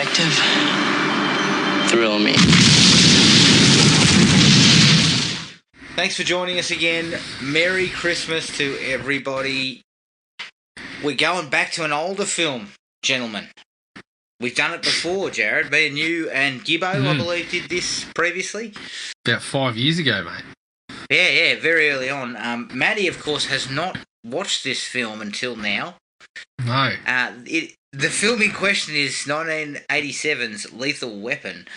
detective. Thrill me. Thanks for joining us again. Merry Christmas to everybody. We're going back to an older film, gentlemen. We've done it before, Jared. Me and you and Gibbo, I believe, did this previously. About 5 years ago, mate. Yeah, very early on. Matty, of course, has not watched this film until now. No. The film in question is 1987's Lethal Weapon.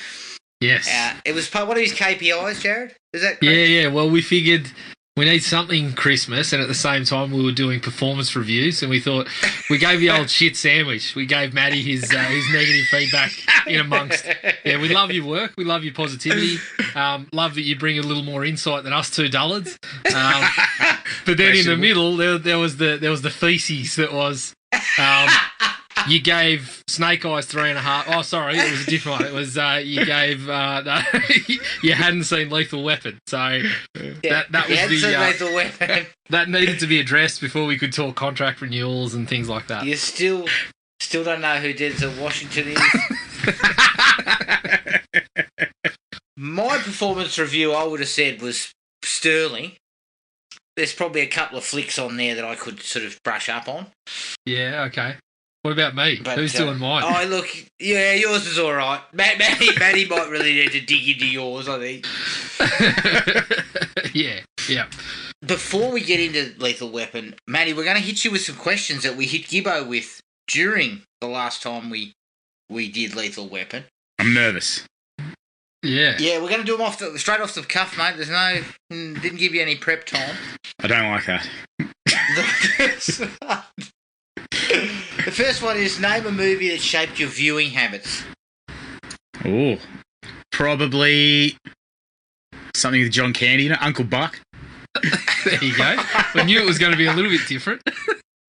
Yes. It was one of his KPIs, Jared? Is that correct? Yeah. Well, we figured we need something Christmas, and at the same time we were doing performance reviews, and we thought we gave the old shit sandwich. We gave Matty his negative feedback in amongst. Yeah, we love your work. We love your positivity. Love that you bring a little more insight than us two dullards. But then in the middle, there was the feces that was. You gave Snake Eyes 3.5. Oh, sorry, it was a different one. It was you gave. You hadn't seen Lethal Weapon, so that was the Lethal Weapon. That needed to be addressed before we could talk contract renewals and things like that. You still don't know who Denzel Washington is. My performance review, I would have said, was sterling. There's probably a couple of flicks on there that I could sort of brush up on. Yeah, okay. What about me? But, who's doing mine? Oh, look, yeah, yours is all right. Matty might really need to dig into yours, I think. Yeah. Before we get into Lethal Weapon, Matty, we're going to hit you with some questions that we hit Gibbo with during the last time we did Lethal Weapon. I'm nervous. Yeah. Yeah, we're going to do them straight off the cuff, mate. Didn't give you any prep time. I don't like that. The first one is name a movie that shaped your viewing habits. Oh, probably something with John Candy, Uncle Buck. There you go. I knew it was going to be a little bit different.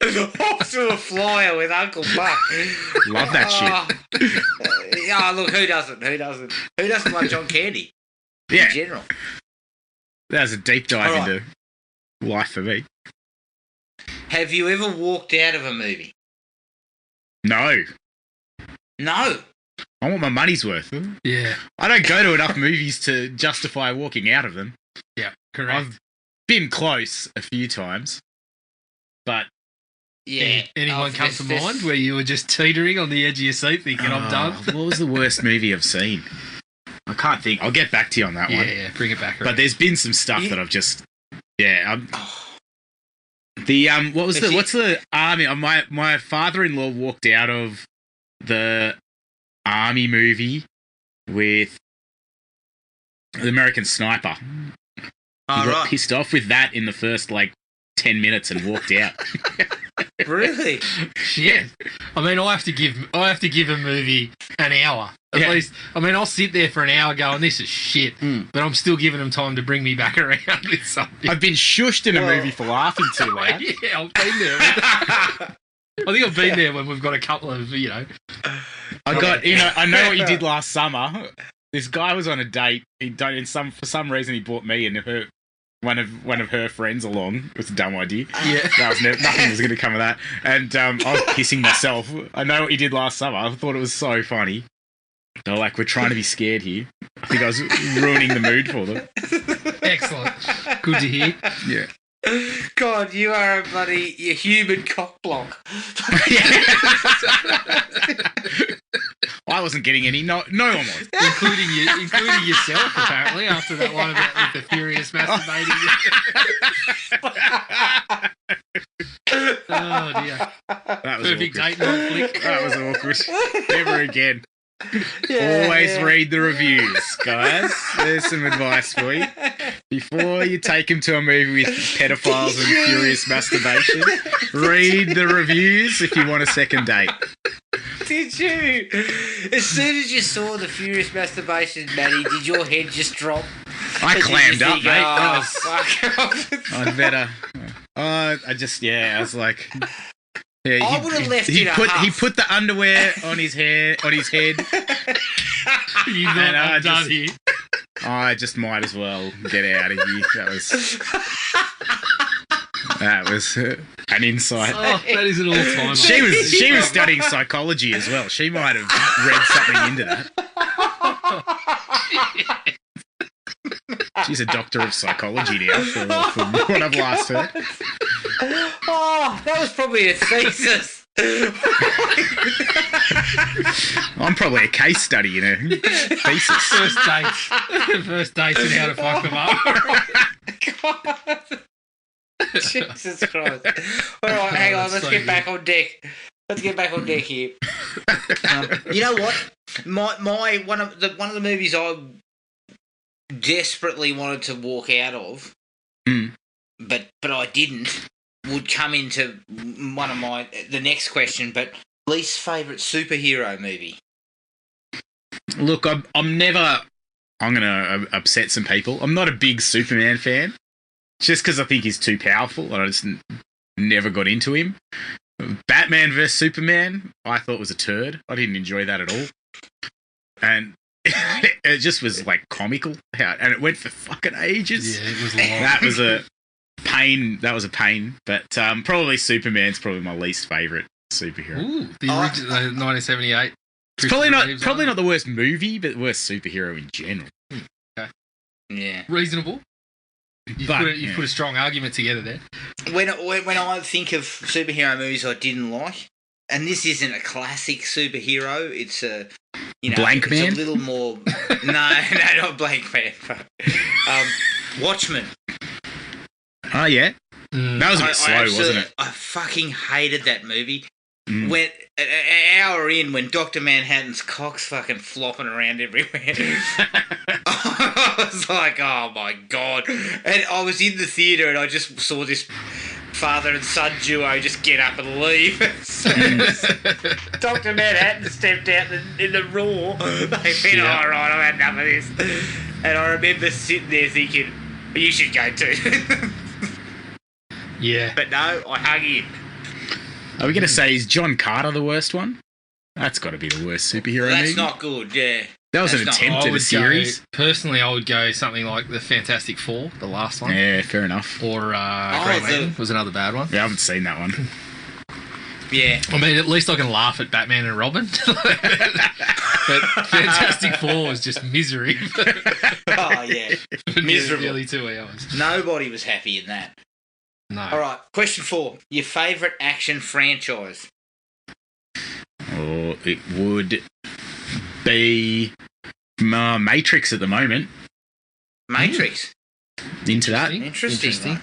Off to a flyer with Uncle Buck. Love that shit. Yeah, look, who doesn't? Who doesn't like John Candy? Yeah. In general. That was a deep dive into life for me. Have you ever walked out of a movie? No. No. I want my money's worth. Yeah. I don't go to enough movies to justify walking out of them. Yeah, correct. I've been close a few times, but... Yeah. Anyone come to mind where you were just teetering on the edge of your seat thinking, I'm done? What was the worst movie I've seen? I can't think. I'll get back to you on that one. Yeah, bring it back around. But there's been some stuff that I've just... Yeah, what's the army? My father-in-law walked out of the army movie with the American Sniper. He got pissed off with that in the first 10 minutes and walked out. Really? Yeah. I mean, I have to give a movie an hour. At least, I mean, I'll sit there for an hour going, this is shit, but I'm still giving them time to bring me back around with something. I've been shushed in a movie for laughing too loud. Yeah, I've been there. I think I've been there when we've got a couple of, I know what you did last summer. This guy was on a date. For some reason he brought me and one of her friends along. It was a dumb idea. Yeah. Nothing was going to come of that. And I was pissing myself. I know what you did last summer. I thought it was so funny. They're like, we're trying to be scared here. I think I was ruining the mood for them. Excellent. Good to hear. Yeah. God, you are a human cock block. I wasn't getting any. No one was. Including yourself, apparently, after that one about with the furious masturbating. Oh, dear. That was perfect awkward. date night flick. That was awkward. Never again. Always read the reviews, guys. There's some advice for you. Before you take them to a movie with pedophiles and furious masturbation, read the reviews if you want a second date. Did you? As soon as you saw the furious masturbation, Matty, did your head just drop? I clammed up, mate. I'd better. I was like... Yeah, I would have left it a huff. He put the underwear on his head. You thought I'm done here. I just might as well get out of here. That was an insight. Oh, that is an all-timer. She was studying psychology as well. She might have read something into that. She's a doctor of psychology now, from what I've last heard. Oh, that was probably a thesis. I'm probably a case study in a thesis. First dates and how to fuck them up. God. Jesus Christ. All right, hang on. Let's get back on deck. Let's get back on deck here. You know what? My one of the movies I desperately wanted to walk out of, but I didn't, would come into one of the next question. But least favourite superhero movie. Look, I'm never. I'm gonna upset some people. I'm not a big Superman fan, just because I think he's too powerful, and I just never got into him. Batman vs Superman, I thought was a turd. I didn't enjoy that at all, and it just was like comical, and it went for fucking ages. Yeah, it was long. That was a pain. But probably Superman's probably my least favourite superhero. Ooh, the original 1978. It's probably not the worst movie, but the worst superhero in general. Okay. Yeah. Reasonable. You put a strong argument together there. When I think of superhero movies I didn't like, and this isn't a classic superhero, it's a Blank Man? It's a little more. no, not Blank Man. Watchmen. Oh yeah, that was a bit slow, wasn't it? I fucking hated that movie. When an hour in, when Dr. Manhattan's cock's fucking flopping around everywhere, I was like, "Oh my god!" And I was in the theater, and I just saw this father and son duo just get up and leave. So Dr. Manhattan stepped out in the raw. They went, "All right, I've had enough of this." And I remember sitting there thinking, "You should go too." Yeah, but no, I hung in. Are we going to say, is John Carter the worst one? That's got to be the worst superhero movie. That's not good, yeah. That was an attempt at a series. Personally, I would go something like the Fantastic Four, the last one. Yeah, fair enough. Or Green Lantern was another bad one. Yeah, I haven't seen that one. Yeah. I mean, at least I can laugh at Batman and Robin. But Fantastic Four was just misery. Oh, yeah. Miserable. Nearly 2 hours. Nobody was happy in that. No. All right, question 4. Your favourite action franchise? Oh, it would be Matrix at the moment. Matrix? Into that. Interesting.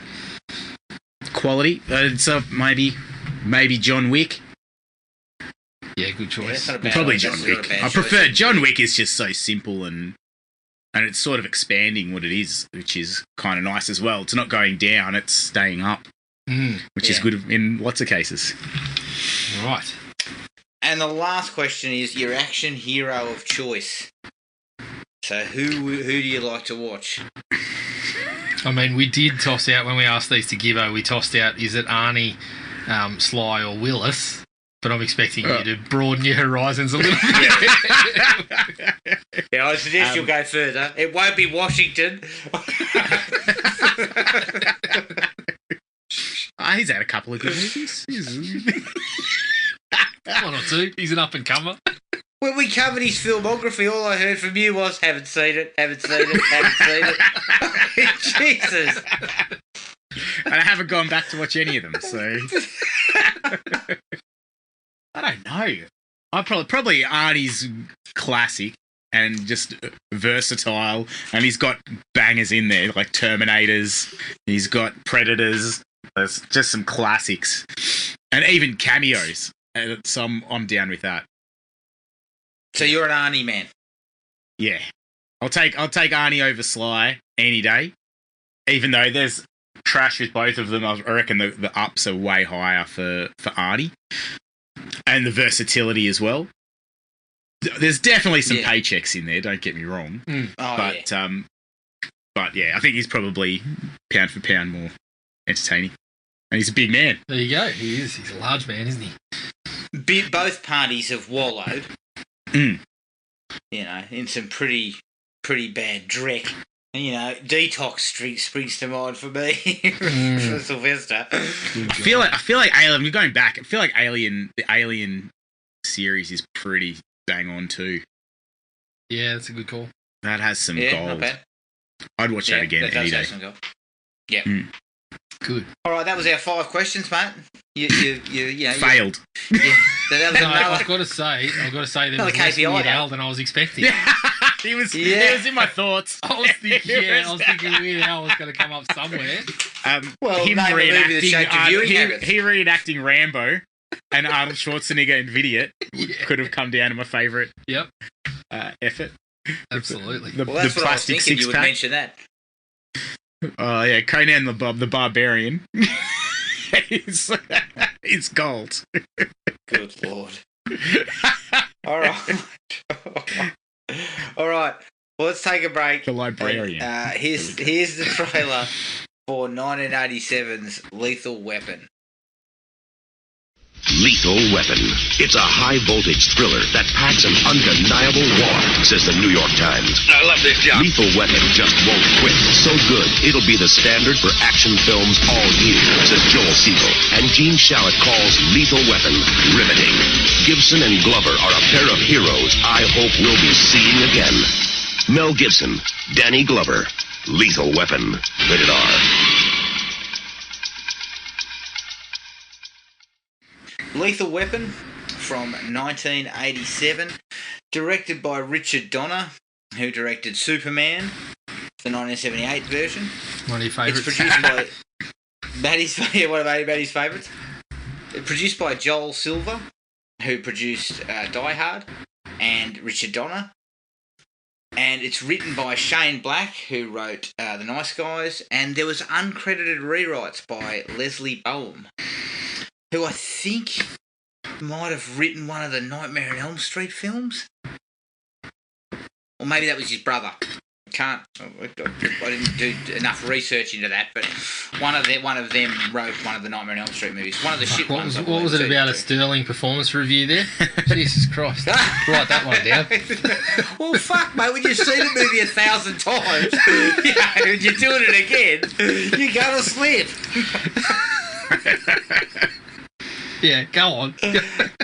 Quality. So maybe John Wick. Yeah, good choice. Yeah, probably John Wick. I prefer John Wick. Is just so simple and it's sort of expanding what it is, which is kind of nice as well. It's not going down; it's staying up, which is good in lots of cases. Right. And the last question is your action hero of choice. So who do you like to watch? I mean, we did toss out when we asked these to Gibbo. We tossed out: is it Arnie, Sly, or Willis? But I'm expecting you to broaden your horizons a little bit. Yeah, I suggest you'll go further. It won't be Washington. He's had a couple of good movies. One or two. He's an up-and-comer. When we covered his filmography, all I heard from you was, haven't seen it. Jesus. And I haven't gone back to watch any of them, so... I don't know. I probably Arnie's classic and just versatile, and he's got bangers in there like Terminators. He's got Predators. There's just some classics, and even cameos. So I'm down with that. So you're an Arnie man. Yeah, I'll take Arnie over Sly any day. Even though there's trash with both of them, I reckon the ups are way higher for Arnie. And the versatility as well. There's definitely some paychecks in there, don't get me wrong. But yeah, I think he's probably pound for pound more entertaining. And he's a big man. There you go. He is. He's a large man, isn't he? Both parties have wallowed. You know, in some pretty bad dreck You know, Detox Street springs to mind for me for Sylvester. I feel like Alien. You're going back. I feel like the Alien series is pretty bang on too. Yeah, that's a good call. That has some Yeah, gold. not bad. I'd watch that again any day. Yeah. Good. All right, that was our 5 questions, mate. You Failed. Yeah, that was No, another. I've got to say there Another was less KPI, Weird though. Al than I was expecting. He was Yeah. in my thoughts. I was thinking Weird Al was going to come up somewhere. Well, him name a movie that shaped your viewing habits. he reenacting Rambo and Arnold Schwarzenegger in Vidiot could have come down to my favourite Yep, effort. Absolutely. The Well, that's what I was plastic thinking. You would six-pack. mention that. Oh yeah, Conan the Barbarian. It's gold. Good lord. All right. All right. Well, let's take a break. The librarian. Here's the trailer for 1987's Lethal Weapon. Lethal Weapon. It's a high-voltage thriller that packs an undeniable war, says the New York Times. I love this job. Lethal Weapon just won't quit. So good, it'll be the standard for action films all year, says Joel Siegel. And Gene Shalit calls Lethal Weapon riveting. Gibson and Glover are a pair of heroes I hope we'll be seeing again. Mel Gibson, Danny Glover, Lethal Weapon, rated R. Lethal Weapon from 1987, directed by Richard Donner, who directed Superman, the 1978 version. One of your It's favourites. produced by one of Matty's favourites. It's produced by Joel Silver, who produced Die Hard, and Richard Donner. And it's written by Shane Black, who wrote The Nice Guys, and there was uncredited rewrites by Leslie Boehm, who I think might have written one of the Nightmare on Elm Street films. Or maybe that was his brother. I didn't do enough research into that, but one of them wrote one of the Nightmare on Elm Street movies. One of the shit ones. What was it about a sterling performance review there? Jesus Christ. Write that one down. Well, fuck, mate, when you've seen a movie 1,000 times, and you're doing it again, you're going to slip. Yeah, go on.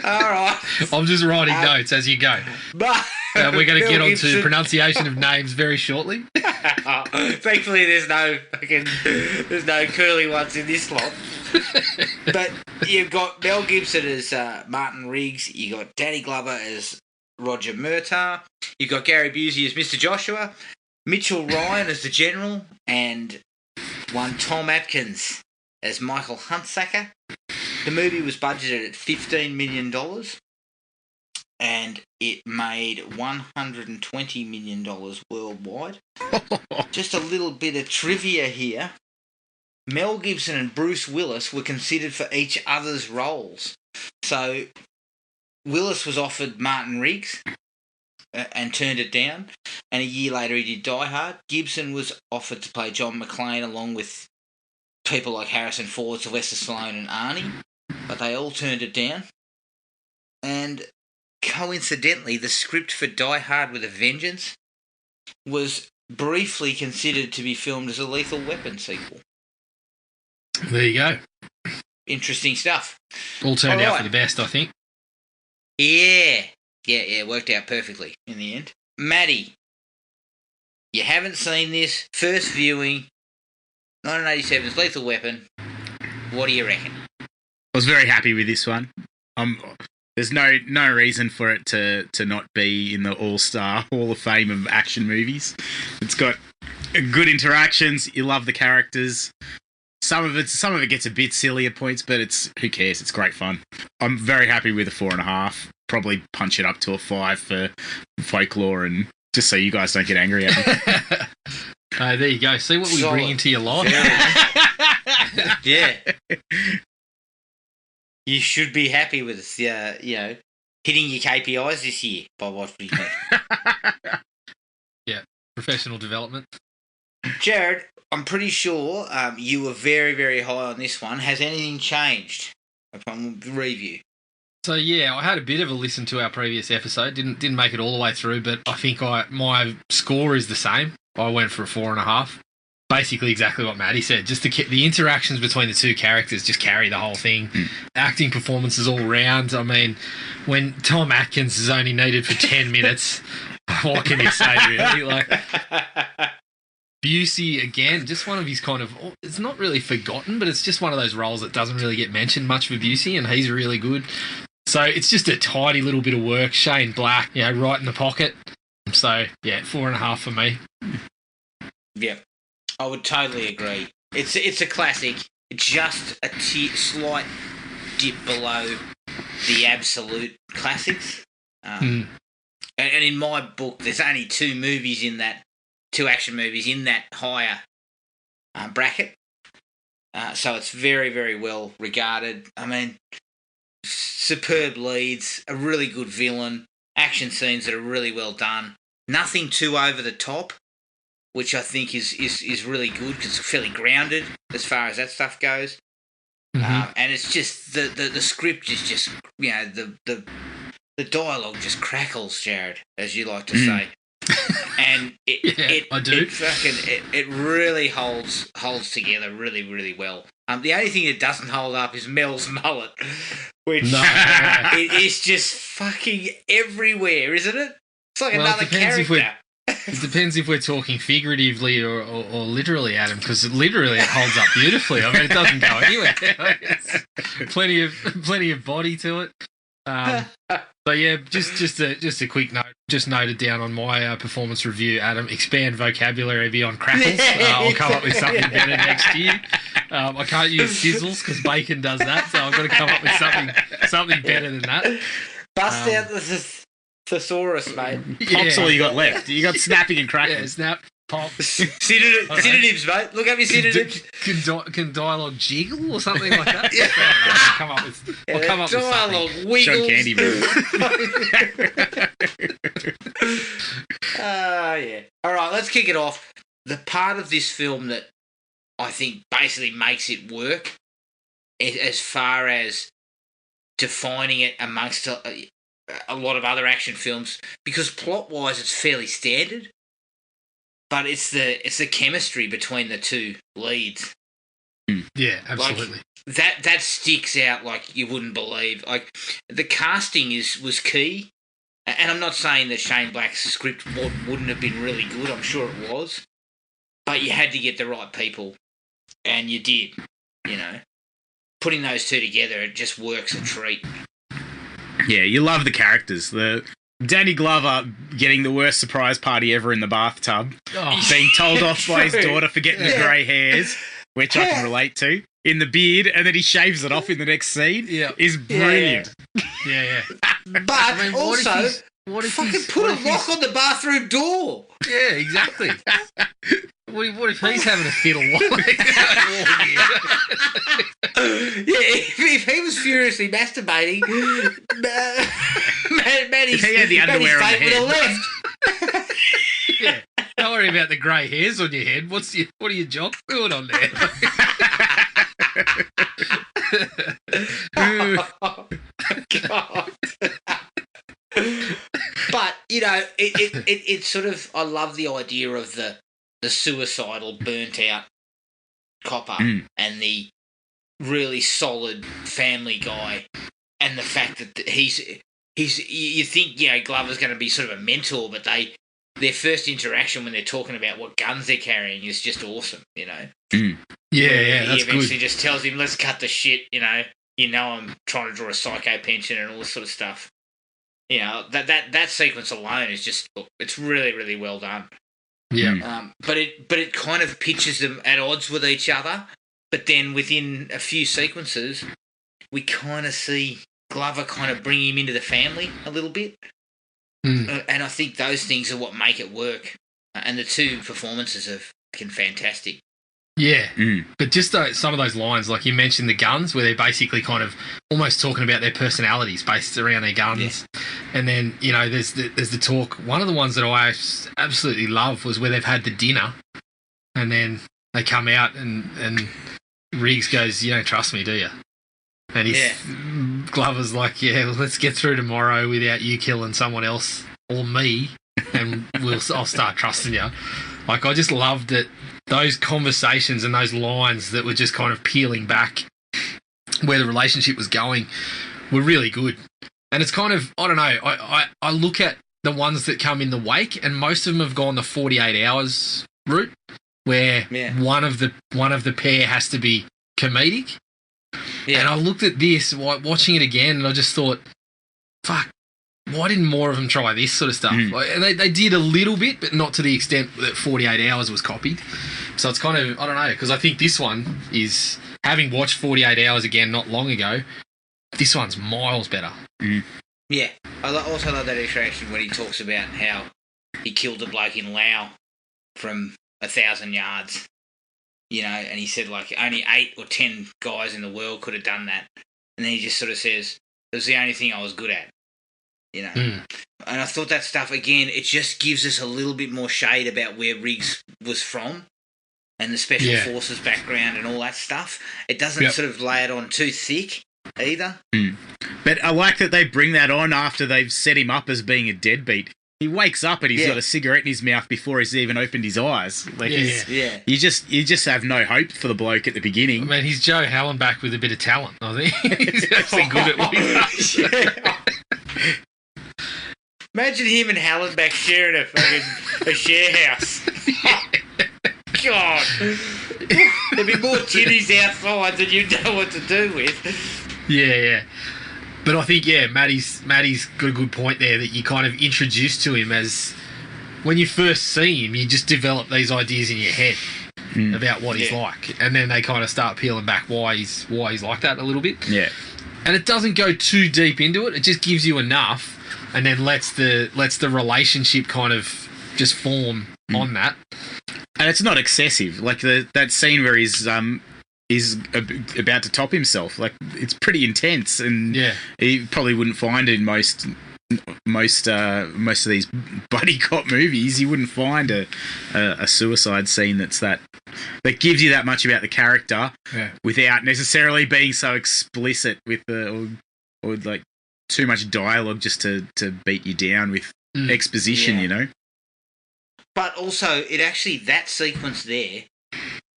All right. I'm just writing notes as you go. But We're going to get on to Gibson- pronunciation of names very shortly. Thankfully, there's no curly ones in this lot. But you've got Mel Gibson as Martin Riggs. You got Danny Glover as Roger Murtaugh. You've got Gary Busey as Mr. Joshua. Mitchell Ryan as the General, and one Tom Atkins as Michael Huntsacker. The movie was budgeted at $15 million, and it made $120 million worldwide. Just a little bit of trivia here. Mel Gibson and Bruce Willis were considered for each other's roles. So Willis was offered Martin Riggs and turned it down, and a year later he did Die Hard. Gibson was offered to play John McClane along with people like Harrison Ford, Sylvester Stallone and Arnie, but they all turned it down. And coincidentally, the script for Die Hard with a Vengeance was briefly considered to be filmed as a Lethal Weapon sequel. There you go. Interesting stuff. All turned All out right. for the best, I think. Yeah, it worked out perfectly in the end. Matty, you haven't seen this. First viewing, 1987's Lethal Weapon. What do you reckon? I was very happy with this one. There's no reason for it to not be in the All-Star Hall of Fame of action movies. It's got good interactions. You love the characters. Some of it gets a bit silly at points, but who cares? It's great fun. I'm very happy with a 4.5. Probably punch it up to a 5 for folklore, and just so you guys don't get angry at me. There you go. See what we Solid. bring into your life. Yeah. You should be happy with us, hitting your KPIs this year by what we think. Yeah, professional development. Jared, I'm pretty sure you were very, very high on this one. Has anything changed upon review? So yeah, I had a bit of a listen to our previous episode. Didn't make it all the way through, but I think my score is the same. I went for a 4.5. Basically, exactly what Matty said. Just the interactions between the two characters just carry the whole thing. Acting performances all round. I mean, when Tom Atkins is only needed for 10 minutes, what can you say, really? Like, Busey, again, just one of his kind of... It's not really forgotten, but it's just one of those roles that doesn't really get mentioned much for Busey, and he's really good. So it's just a tidy little bit of work. Shane Black, right in the pocket. So, 4.5 for me. Yeah, I would totally agree. It's a classic. Just a slight dip below the absolute classics. And in my book, there's only two action movies in that higher bracket. So it's very, very well regarded. I mean, superb leads, a really good villain, action scenes that are really well done. Nothing too over the top, which I think is really good because it's fairly grounded as far as that stuff goes. And it's just the script is just the dialogue just crackles, Jared, as you like to say. And it really holds together really, really well. The only thing that doesn't hold up is Mel's mullet, which it is just fucking everywhere, isn't it? It's like another character. It depends if we're talking figuratively or literally, Adam, because literally it holds up beautifully. I mean, it doesn't go anywhere. It's plenty of body to it. So yeah, just a quick note. Just noted down on my performance review, Adam. Expand vocabulary beyond crackles. I'll come up with something better next year. I can't use sizzles because bacon does that, so I've got to come up with something better than that. Bust out the thesaurus, mate. Pop's all you got left. You got snapping and cracking. Yeah, snap, pop. Synonyms, mate. Look up your synonyms. Can dialogue jiggle or something like that? Yeah. I'll come up with dialogue something. wiggles. John Candy move. Yeah. All right, let's kick it off. The part of this film that I think basically makes it work, as far as defining it amongst a lot of other action films, because plot-wise it's fairly standard, but it's the chemistry between the two leads. Yeah, absolutely. Like, that sticks out like you wouldn't believe. Like, the casting was key, and I'm not saying that Shane Black's script wouldn't have been really good. I'm sure it was, but you had to get the right people, and you did. Putting those two together, it just works a treat. Yeah, you love the characters. The Danny Glover getting the worst surprise party ever in the bathtub, being told off by his daughter for getting the grey hairs, which I can relate to, in the beard, and then he shaves it off in the next scene, is brilliant. Yeah. But I mean, also, what if put a lock on the bathroom door? Yeah, exactly. What if he's having a fiddle while if he was furiously masturbating, Matty's he had the underwear on the head. Would have left. Yeah. Don't worry about the grey hairs on your head. What are your jocks doing on there? Oh, God. But it sort of, I love the idea of the suicidal, burnt out copper and the really solid family guy, and the fact that he's you think Glover's going to be sort of a mentor, but their first interaction when they're talking about what guns they're carrying is just awesome. Yeah, he that's eventually good. just tells him, "Let's cut the shit." I'm trying to draw a psycho pension and all this sort of stuff. That sequence alone is just, it's really, really well done. Yeah. But it kind of pitches them at odds with each other. But then within a few sequences, we kind of see Glover kind of bring him into the family a little bit. And I think those things are what make it work. And the two performances are fucking fantastic. Yeah, but just some of those lines, like you mentioned the guns, where they're basically kind of almost talking about their personalities based around their guns. Yeah. And then, there's the talk. One of the ones that I absolutely love was where they've had the dinner, and then they come out and Riggs goes, "You don't trust me, do you?" And Glover's like, "Yeah, well, let's get through tomorrow without you killing someone else or me, and I'll start trusting you." Like, I just loved that those conversations and those lines that were just kind of peeling back where the relationship was going were really good. And it's kind of, I don't know, I look at the ones that come in the wake, and most of them have gone the 48 hours route, where one of the pair has to be comedic. Yeah. And I looked at this, watching it again, and I just thought, fuck, why didn't more of them try this sort of stuff? Like, and they did a little bit, but not to the extent that 48 Hours was copied. So it's kind of, I don't know, because I think this one is, having watched 48 Hours again not long ago, this one's miles better. Yeah. I also love that interaction when he talks about how he killed a bloke in Laos from 1,000 yards, you know, and he said, like, only 8 or 10 guys in the world could have done that. And then he just sort of says, it was the only thing I was good at, you know. And I thought that stuff, again, it just gives us a little bit more shade about where Riggs was from and the Special Forces background and all that stuff. It doesn't sort of lay it on too thick either. But I like that they bring that on after they've set him up as being a deadbeat. He wakes up and he's got a cigarette in his mouth before he's even opened his eyes. Like, you just have no hope for the bloke at the beginning. I mean, he's Joe Hallenbach with a bit of talent, I think. He's actually good at what he does. Imagine him and Hallenbach sharing a share house. God. There'd be more titties outside than you know what to do with. Yeah. But I think, Matty's got a good point there, that you kind of introduced to him as, when you first see him, you just develop these ideas in your head about what he's like, and then they kind of start peeling back why he's like that a little bit. Yeah. And it doesn't go too deep into it. It just gives you enough, and then lets the relationship kind of just form on that. And it's not excessive. Like that scene where he's about to top himself. Like, it's pretty intense, and he probably wouldn't find it in most of these buddy cop movies. You wouldn't find a suicide scene that gives you that much about the character without necessarily being so explicit with or like too much dialogue just to beat you down with exposition, you know. But also, that sequence there,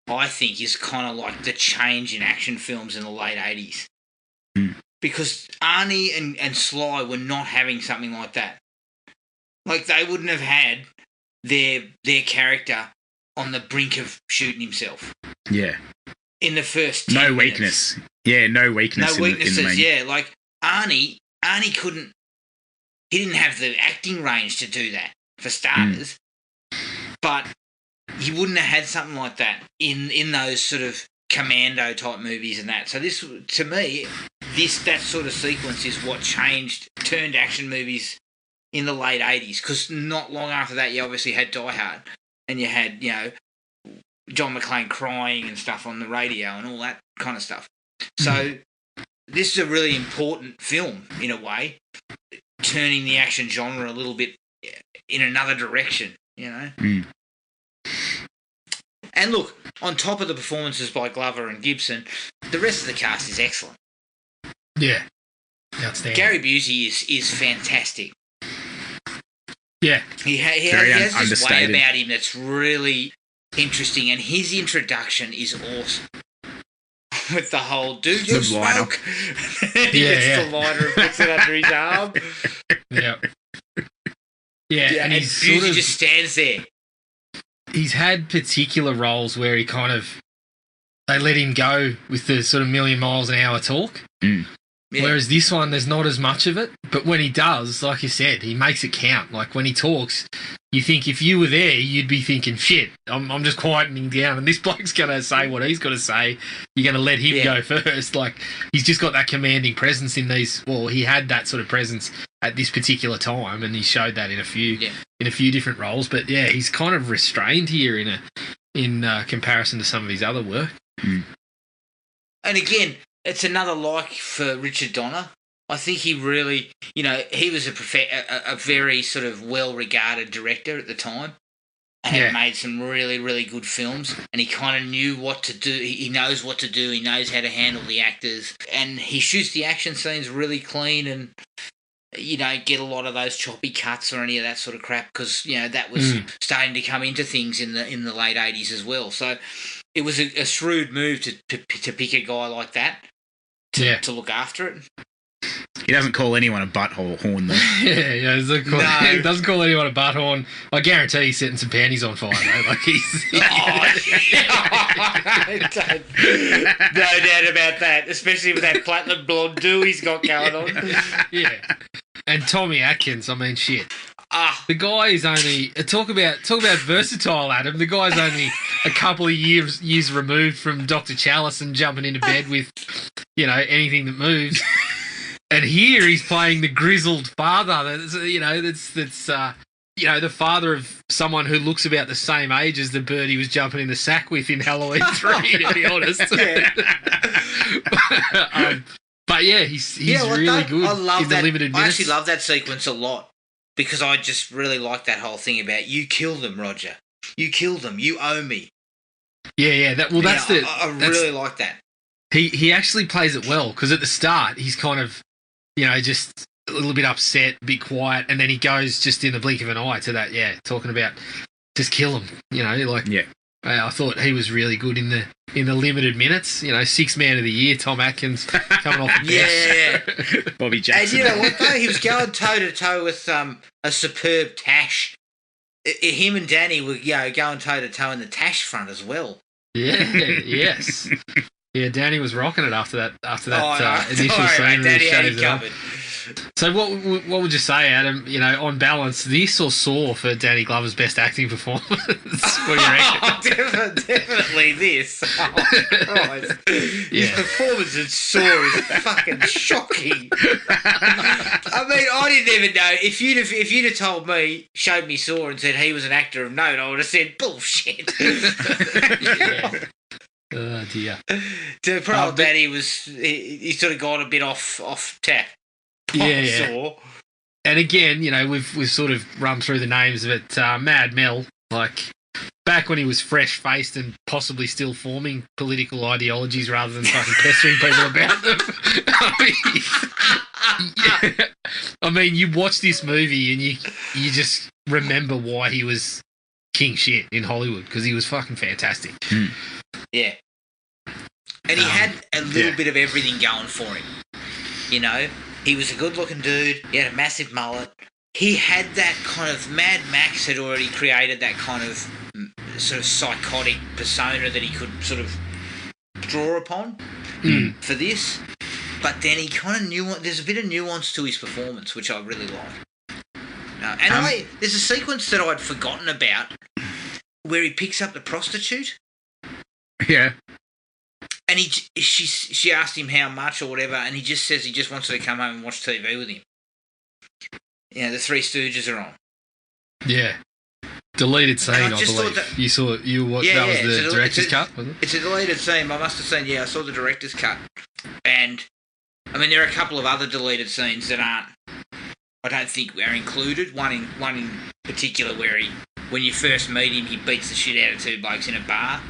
I think, is kind of like the change in action films in the late 80s. Because Arnie and Sly were not having something like that. Like, they wouldn't have had their character on the brink of shooting himself. Yeah. In the first 10 No minutes. weakness. Yeah, no weakness. No weaknesses, in the main... like, Arnie couldn't... He didn't have the acting range to do that, for starters. But he wouldn't have had something like that in those sort of commando type movies and that. So this, to me, that sort of sequence is what turned action movies in the late 80s. Because not long after that, you obviously had Die Hard, and you had, you know, John McClane crying and stuff on the radio and all that kind of stuff. So this is a really important film in a way, turning the action genre a little bit in another direction, you know. And look, on top of the performances by Glover and Gibson, the rest of the cast is excellent. Yeah. Outstanding. Gary Busey is fantastic. Yeah. He has this way about him that's really interesting, and his introduction is awesome. With the whole, do you smoke? He gets the lighter and puts it under his arm. Yeah, and Busey just stands there. He's had particular roles where he kind of, they let him go with the sort of million miles an hour talk. Whereas this one, there's not as much of it. But when he does, like you said, he makes it count. Like, when he talks, you think if you were there, you'd be thinking, shit, I'm just quietening down, and this bloke's going to say what he's got to say. You're going to let him go first. Like, he's just got that commanding presence in these. Well, he had that sort of presence at this particular time, and he showed that in a few different roles. But yeah, he's kind of restrained here in comparison to some of his other work. And again, it's another like for Richard Donner. I think he really, you know, he was a very sort of well-regarded director at the time, and had made some really, really good films, and he kind of knew what to do. He knows what to do. He knows how to handle the actors, and he shoots the action scenes really clean, and you don't get a lot of those choppy cuts or any of that sort of crap because that was starting to come into things in the late 80s as well. So it was a shrewd move to pick a guy like that to look after it. He doesn't call anyone a butthole horn, though. Yeah, he doesn't call anyone a butthorn. I guarantee he's setting some panties on fire, though. Like he's... No doubt about that, especially with that platinum blonde do he's got going on. Yeah. And Tommy Atkins, I mean, shit. The guy is only... Talk about versatile, Adam. The guy's only a couple of years removed from Dr. Chalice and jumping into bed with, anything that moves. And here he's playing the grizzled father. That's the father of someone who looks about the same age as the bird he was jumping in the sack with in Halloween 3, to be honest. But yeah, he's really good. I love in the limited minutes. I actually love that sequence a lot because I just really like that whole thing about you kill them, Roger. You kill them. You owe me. Yeah. I really like that. He actually plays it well because at the start he's kind of, just a little bit upset, a bit quiet, and then he goes just in the blink of an eye to that, talking about just kill him, I thought he was really good in the limited minutes, sixth man of the year, Tom Atkins coming off the bench. Yeah. Bobby Jackson. And you know what, though? He was going toe-to-toe with a superb Tash. Him and Danny were, going toe-to-toe in the Tash front as well. Yeah, yes. Yeah, Danny was rocking it after that initial scene. Danny had it covered. So what would you say, Adam? On balance, this or Saw for Danny Glover's best acting performance? What do you reckon? Definitely this. Oh, Christ. His performance in Saw is fucking shocking. I mean, I didn't even know. If you'd have told me, showed me Saw and said he was an actor of note, I would have said bullshit. Yeah. Oh dear. To poor old Danny he sort of got a bit off tap. Yeah. Saw. And again, we've sort of run through the names of it. Mad Mel, like back when he was fresh-faced and possibly still forming political ideologies rather than fucking pestering people about them. I mean, you watch this movie and you just remember why he was king shit in Hollywood because he was fucking fantastic. Yeah. And he had a little bit of everything going for him. He was a good-looking dude. He had a massive mullet. He had that kind of... Mad Max had already created that kind of sort of psychotic persona that he could sort of draw upon for this. But then he kind of there's a bit of nuance to his performance, which I really like. There's a sequence that I'd forgotten about where he picks up the prostitute. Yeah. And she asked him how much or whatever, and he just says he just wants her to come home and watch TV with him. The Three Stooges are on. Yeah. Deleted scene, I believe. That was the director's cut, wasn't it? It's a deleted scene. I must have seen, I saw the director's cut. And, I mean, there are a couple of other deleted scenes that I don't think are included. One in particular where when you first meet him, he beats the shit out of two blokes in a bar.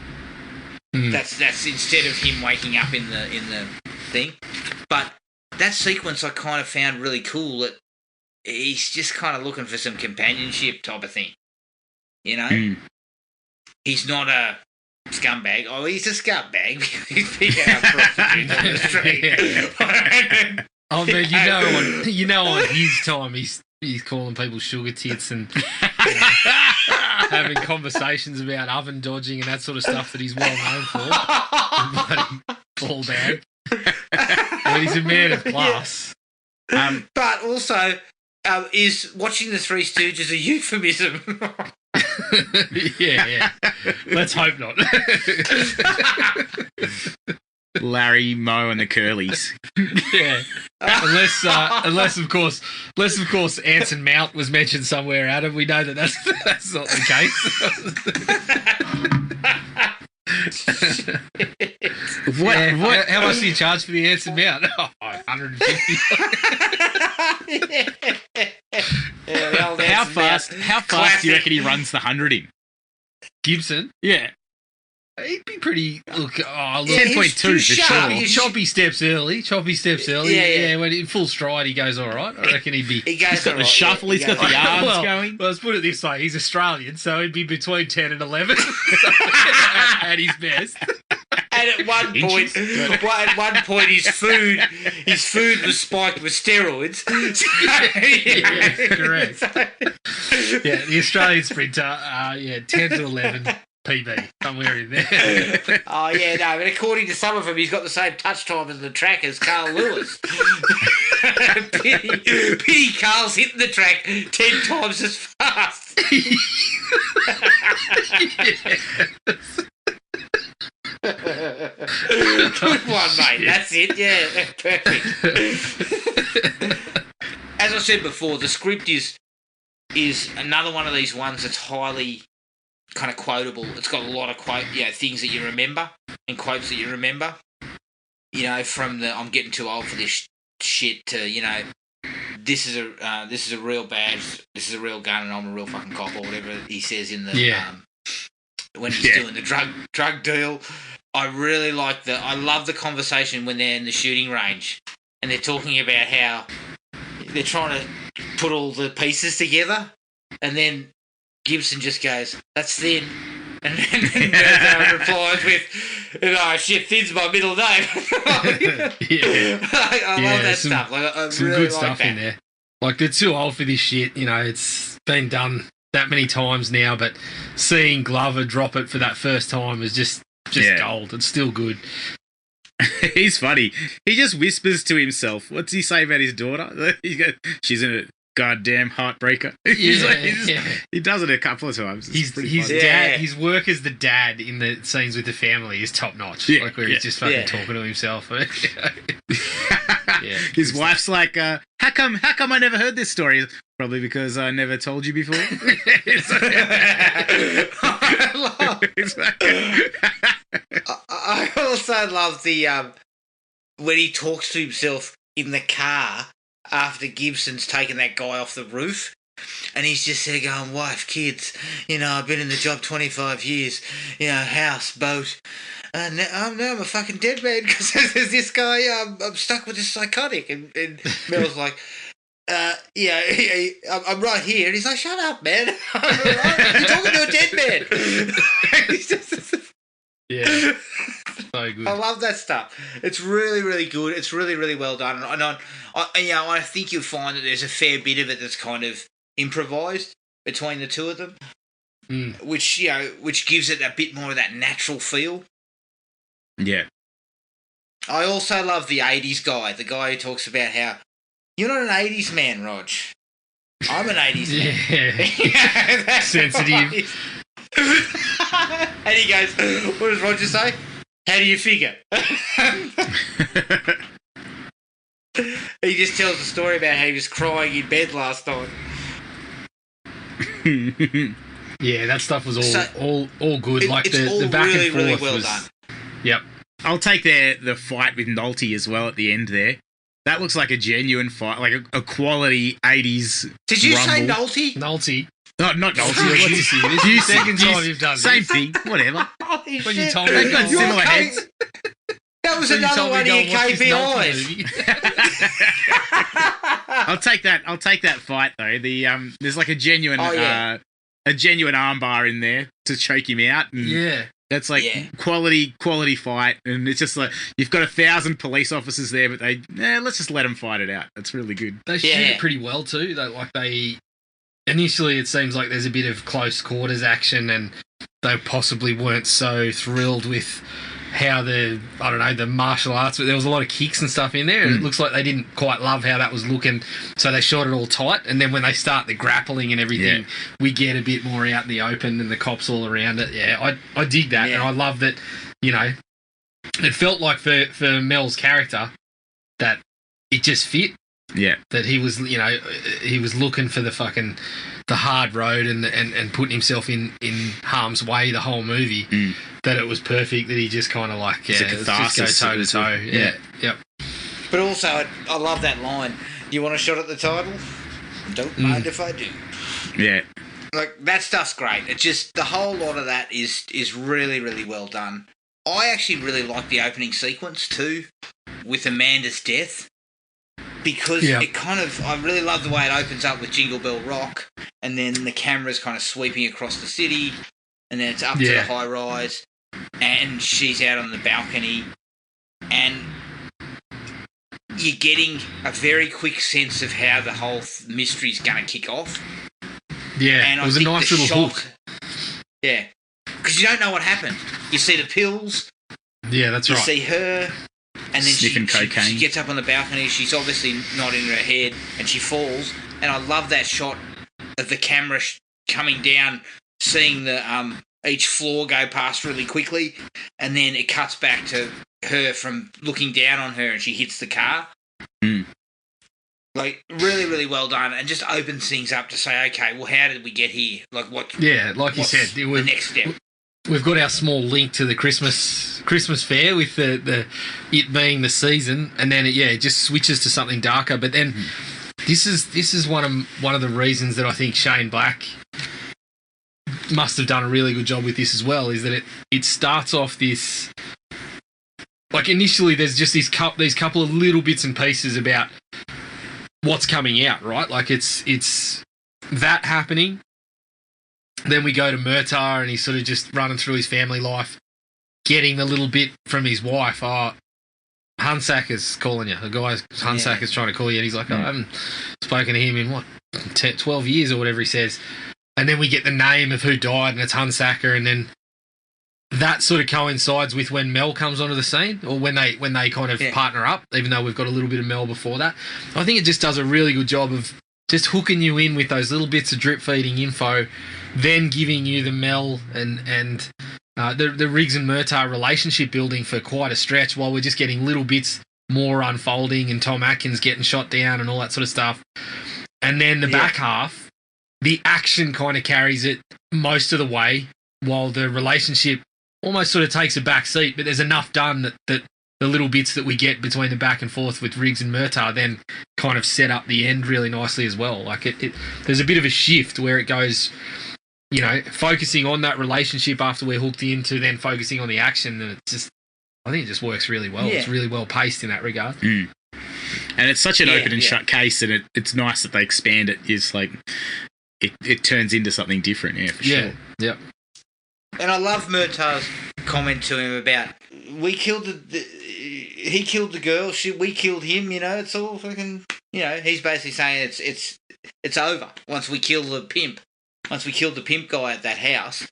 That's instead of him waking up in the thing. But that sequence I kind of found really cool that he's just kind of looking for some companionship type of thing. He's not a scumbag. Oh, he's a scumbag. He's picking up prostitutes on the street. I mean, on his time he's calling people sugar tits and having conversations about oven dodging and that sort of stuff that he's well known for. Bloody ball bag. But he's a man of class. But also, is watching the Three Stooges a euphemism? Yeah. Let's hope not. Larry, Moe, and the Curlies. Yeah, unless of course Anson Mount was mentioned somewhere. Adam, we know that's not the case. What? How much do you charge for the Anson Mount? Oh, 150. How fast do you reckon he runs the 100 in? Gibson? Yeah. He'd be pretty. Look, look. 10.2 for too sure. sharp. He's- Choppy steps early. Yeah. When in full stride, he goes all right. I reckon he'd be. He goes He's got the alright, shuffle. yeah, He's got the arms going. Well, let's put it this way: he's Australian, so he'd be between 10 and 11 at his best. And at one point, his food was spiked with steroids. Yeah, correct. Yeah, the Australian sprinter, 10 to 11 PB, somewhere in there. Oh yeah, no, but according to some of them, he's got the same touch time in the track as Carl Lewis. Pity Carl's hitting the track 10 times as fast. Good one, mate. That's it. Yeah, perfect. As I said before, the script is another one of these ones that's highly kind of quotable. It's got a lot of things that you remember and quotes that you remember. You know, from the "I'm getting too old for this shit" to this is a real badge, this is a real gun, and I'm a real fucking cop, or whatever he says in the when he's doing the drug deal. I really like I love the conversation when they're in the shooting range and they're talking about how they're trying to put all the pieces together, and then Gibson just goes, "That's thin," and then replies with, "Oh shit, thin's my middle name." I love that stuff. Like, I some really good like stuff that. in there. Like, they're too old for this shit. You know, it's been done that many times now, but seeing Glover drop it for that first time is just gold. It's still good. He's funny. He just whispers to himself. What's he say about his daughter? He goes, "She's in a goddamn heartbreaker." He does it a couple of times. It's pretty funny. Dad, his work as the dad in the scenes with the family is top notch. Yeah, like where he's just fucking talking to himself. His wife's like, how come I never heard this story? Probably because I never told you before. I also love the when he talks to himself in the car after Gibson's taken that guy off the roof, and he's just there going, "Wife, kids, I've been in the job 25 years, house, boat, and now I'm a fucking dead man because there's this guy, I'm stuck with this psychotic," and Mel's like, I'm right here. And he's like, "Shut up, man. You're talking to a dead man." He's just... Yeah. So good. I love that stuff. It's really, really good. It's really, really well done. And I think you'll find that there's a fair bit of it that's kind of improvised between the two of them, which gives it a bit more of that natural feel. Yeah. I also love the 80s guy, the guy who talks about how you're not an 80s man, Rog. I'm an 80s man. Yeah. That's sensitive. And he goes, "What does Roger say? How do you figure?" He just tells a story about how he was crying in bed last night. Yeah, that stuff was all good. Like it's the back really, and forth really well was. done. Yep. I'll take the fight with Nolte as well at the end there. That looks like a genuine fight, like a quality 80s Did you rumble. say Nolte? Nolte. Not Nolte. This is the second time you've done Same this. thing, whatever. Holy When you shit. told me They've got to go similar watch- heads. That was when you another told me one to of go your watch this Nolte KPIs. movie. I'll take that fight though. There's like a genuine Oh, a genuine armbar in there to choke him out. And Yeah. that's like Yeah. quality fight, and it's just like you've got 1,000 police officers there, but let's just let them fight it out. That's really good. They shoot Yeah. it pretty well too. Initially it seems like there's a bit of close quarters action, and they possibly weren't so thrilled with how the martial arts, but there was a lot of kicks and stuff in there, and it looks like they didn't quite love how that was looking, so they shot it all tight, and then when they start the grappling and everything, we get a bit more out in the open and the cops all around it. Yeah, I dig that, and I love that, it felt like for Mel's character that it just fit. Yeah. That he was, he was looking for the hard road and putting himself in harm's way the whole movie. That it was perfect. That he just kind of like, It's a let's just go catharsis. toe to toe. Yeah. Yep. But also, I love that line. "You want a shot at the title? Don't mind if I do." Yeah. Like, that stuff's great. It's just, the whole lot of that is really, really well done. I actually really like the opening sequence too, with Amanda's death, because it kind of, I really love the way it opens up with Jingle Bell Rock, and then the camera's kind of sweeping across the city, and then it's up to the high rise, and she's out on the balcony, and you're getting a very quick sense of how the whole mystery's going to kick off. Yeah, and it was a nice little hook. Yeah, because you don't know what happened. You see the pills. Yeah, that's right. You see her, and then Sniffing cocaine. She gets up on the balcony. She's obviously not in her head, and she falls. And I love that shot of the camera coming down, seeing the each floor go past really quickly, and then it cuts back to her from looking down on her, and she hits the car. Mm. Like, really, really well done, and just opens things up to say, okay, well, how did we get here? Like, what? Yeah, like you said, the next step. We've got our small link to the Christmas fair with the it being the season, and then it just switches to something darker. But then this is one of the reasons that I think Shane Black must have done a really good job with this as well, is that it starts off this, like, initially there's just these couple of little bits and pieces about what's coming out, right? Like, it's that happening. Then we go to Murtaugh, and he's sort of just running through his family life, getting the little bit from his wife. Oh, Hunsacker's calling you. The guy, Hunsacker's trying to call you, and he's like, I haven't spoken to him in, 12 years or whatever he says. And then we get the name of who died, and it's Hunsacker, and then that sort of coincides with when Mel comes onto the scene, or when they kind of partner up, even though we've got a little bit of Mel before that. I think it just does a really good job of just hooking you in with those little bits of drip-feeding info, then giving you the Mel and the Riggs and Murtaugh relationship building for quite a stretch, while we're just getting little bits more unfolding, and Tom Atkins getting shot down and all that sort of stuff. And then the back half, the action kind of carries it most of the way, while the relationship almost sort of takes a back seat, but there's enough done that the little bits that we get between the back and forth with Riggs and Murtaugh then kind of set up the end really nicely as well. Like, there's a bit of a shift where it goes, focusing on that relationship after we're hooked into, then focusing on the action, and I think it just works really well. Yeah. It's really well paced in that regard. Mm. And it's such an open and shut case, and it's nice that they expand it. It's like it turns into something different, for sure. Yep. And I love Murtaugh's comment to him about, he killed the girl, we killed him, it's all fucking, he's basically saying it's over. Once we kill the pimp, once we killed the pimp guy at that house,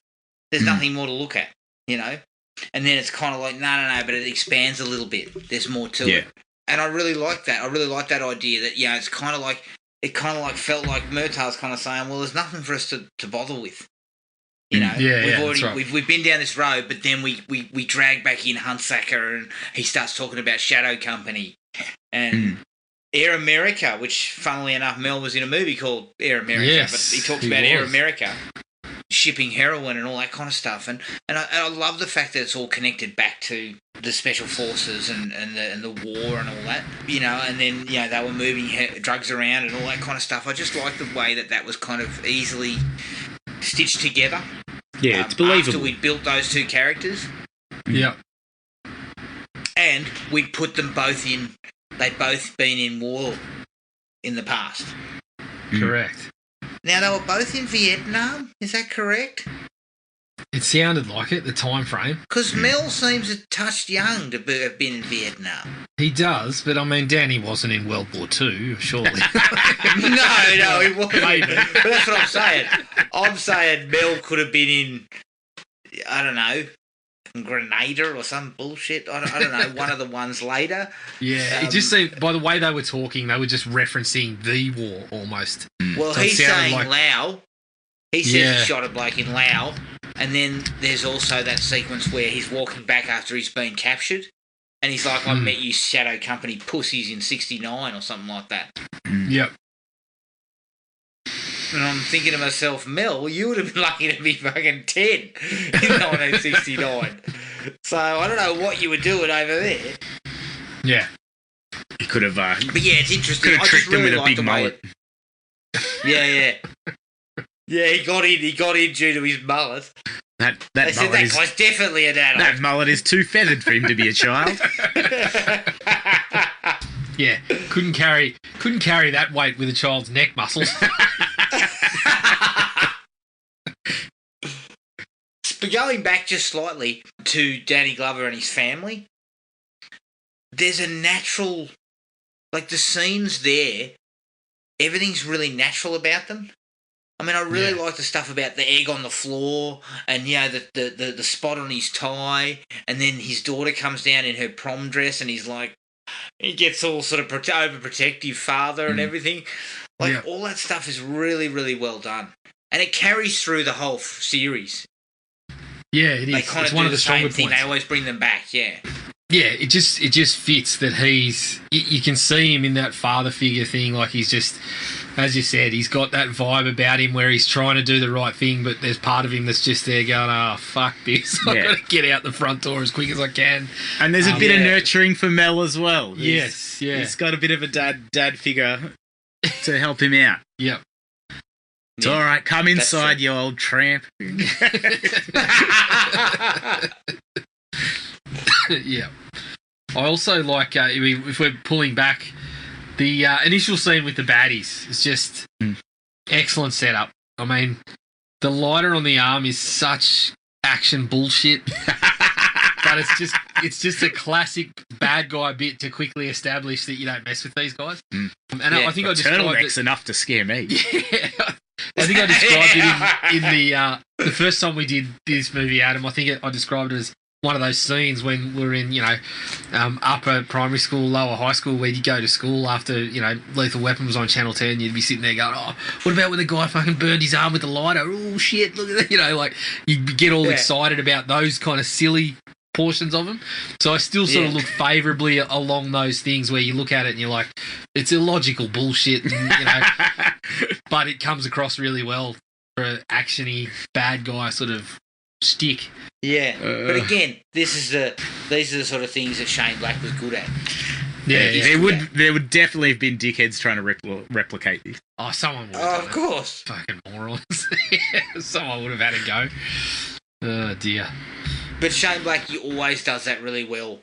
there's nothing more to look at, And then it's kind of like, no, but it expands a little bit. There's more to it. And I really like that. I really like that idea that, it's kind of like, felt like Murtaugh's kind of saying, well, there's nothing for us to bother with. We've been down this road, but then we drag back in Huntsacker, and he starts talking about Shadow Company and Air America, which, funnily enough, Mel was in a movie called Air America, but he talks about Air America shipping heroin and all that kind of stuff, and I love the fact that it's all connected back to the special forces and the war and all that, and then they were moving drugs around and all that kind of stuff. I just like the way that was kind of easily stitched together. Yeah, it's believable. After we built those two characters. Yeah. And we put them both in, they'd both been in war in the past. Correct. Now, they were both in Vietnam, is that correct? It sounded like it, the time frame. Because Mel seems a touch young to have been in Vietnam. He does, but I mean, Danny wasn't in World War II, surely. No, he wasn't. But that's what I'm saying. I'm saying Mel could have been in, I don't know, Grenada or some bullshit. I don't know, one of the ones later. Yeah, it just seemed, by the way they were talking, they were just referencing the war almost. Well, so he's saying like Laos. He says he shot a bloke in Laos. And then there's also that sequence where he's walking back after he's been captured, and he's like, I met you Shadow Company pussies in 1969 or something like that. Yep. And I'm thinking to myself, Mel, you would have been lucky to be fucking 10 in 1969. So I don't know what you were doing over there. Yeah. He could have... but yeah, it's interesting. Could have tricked him with a big mullet. Yeah. Yeah, he got in. He got in due to his mullet. That They said mullet that is guy's definitely an adult. that mullet is too feathered for him to be a child. Yeah, couldn't carry that weight with a child's neck muscles. But going back just slightly to Danny Glover and his family, there's a natural, like the scenes there, everything's really natural about them. I mean, I really like the stuff about the egg on the floor and, you know, the spot on his tie, and then his daughter comes down in her prom dress and he's like, he gets all sort of overprotective father and everything. Like, all that stuff is really, really well done. And it carries through the whole series. Yeah, it is. They kind It's of one do of the the same stronger thing. points. They always bring them back, yeah. Yeah, it just fits that you can see him in that father figure thing. Like, he's just, as you said, he's got that vibe about him where he's trying to do the right thing, but there's part of him that's just there going, oh, fuck this. I've got to get out the front door as quick as I can. And there's a bit of nurturing for Mel as well. He's got a bit of a dad figure to help him out. Yep. It's all right. Come inside, you old tramp. Yeah. I also like, if we're pulling back, the initial scene with the baddies is just excellent setup. I mean, the lighter on the arm is such action bullshit. But it's just a classic bad guy bit to quickly establish that you don't mess with these guys. And I think I described turtleneck's it enough to scare me. Yeah. I think I described it in the first time we did this movie, Adam. I think I described it as one of those scenes when we're in, upper primary school, lower high school, where you go to school after, Lethal Weapon was on Channel 10, you'd be sitting there going, oh, what about when the guy fucking burned his arm with the lighter? Oh, shit, look at that. Like, you get all excited about those kind of silly portions of them. So I still sort of look favourably along those things where you look at it and you're like, it's illogical bullshit, and, but it comes across really well for an actiony bad guy sort of shtick. Yeah, but again, these are the sort of things that Shane Black was good at. Yeah, there would definitely have been dickheads trying to replicate this. Oh, someone would. Oh, of course. Fucking morons. Someone would have had a go. Oh dear. But Shane Black, he always does that really well,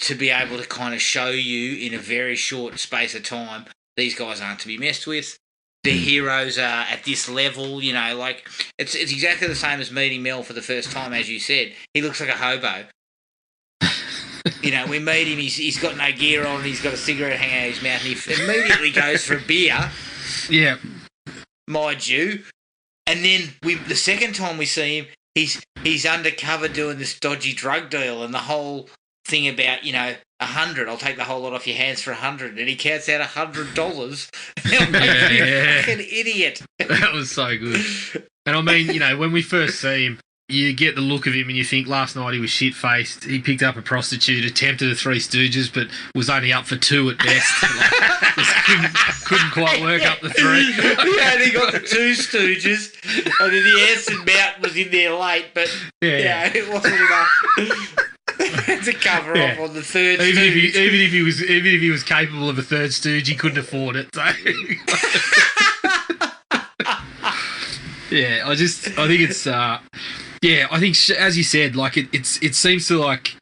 to be able to kind of show you in a very short space of time, these guys aren't to be messed with. The heroes are at this level, like it's exactly the same as meeting Mel for the first time, as you said. He looks like a hobo. We meet him, he's got no gear on, he's got a cigarette hanging out of his mouth, and he immediately goes for a beer. Yeah. Mind you. And then the second time we see him, he's undercover doing this dodgy drug deal, and the whole thing about, 100, I'll take the whole lot off your hands for 100, and he counts out $100. Yeah. Fucking idiot. That was so good. And I mean, when we first see him, you get the look of him and you think last night he was shit-faced. He picked up a prostitute, attempted a Three Stooges, but was only up for 2 at best. Couldn't quite work up the 3. He only got the 2 Stooges, and then the Anson Mountain was in there late, but it wasn't enough to cover off on the third Stooge. Even if he was capable of a third Stooge, he couldn't afford it. So. Yeah, I think it's. I think as you said, like it seems to, like,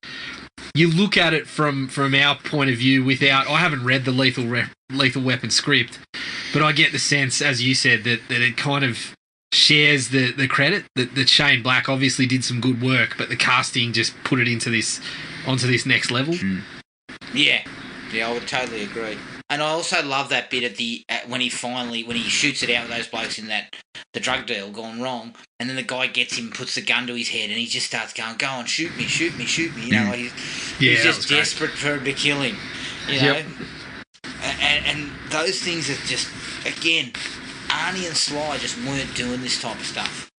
you look at it from our point of view without. I haven't read the Lethal Weapon script, but I get the sense, as you said, that it kind of shares the credit that Shane Black obviously did some good work, but the casting just put it onto this next level. Yeah, I would totally agree. And I also love that bit when he shoots it out with those blokes in the drug deal gone wrong, and then the guy gets him, puts the gun to his head, and he just starts going, "Go on, shoot me, shoot me, shoot me!" Like he's just desperate for him to kill him. Yep. And those things are just, again, Arnie and Sly just weren't doing this type of stuff.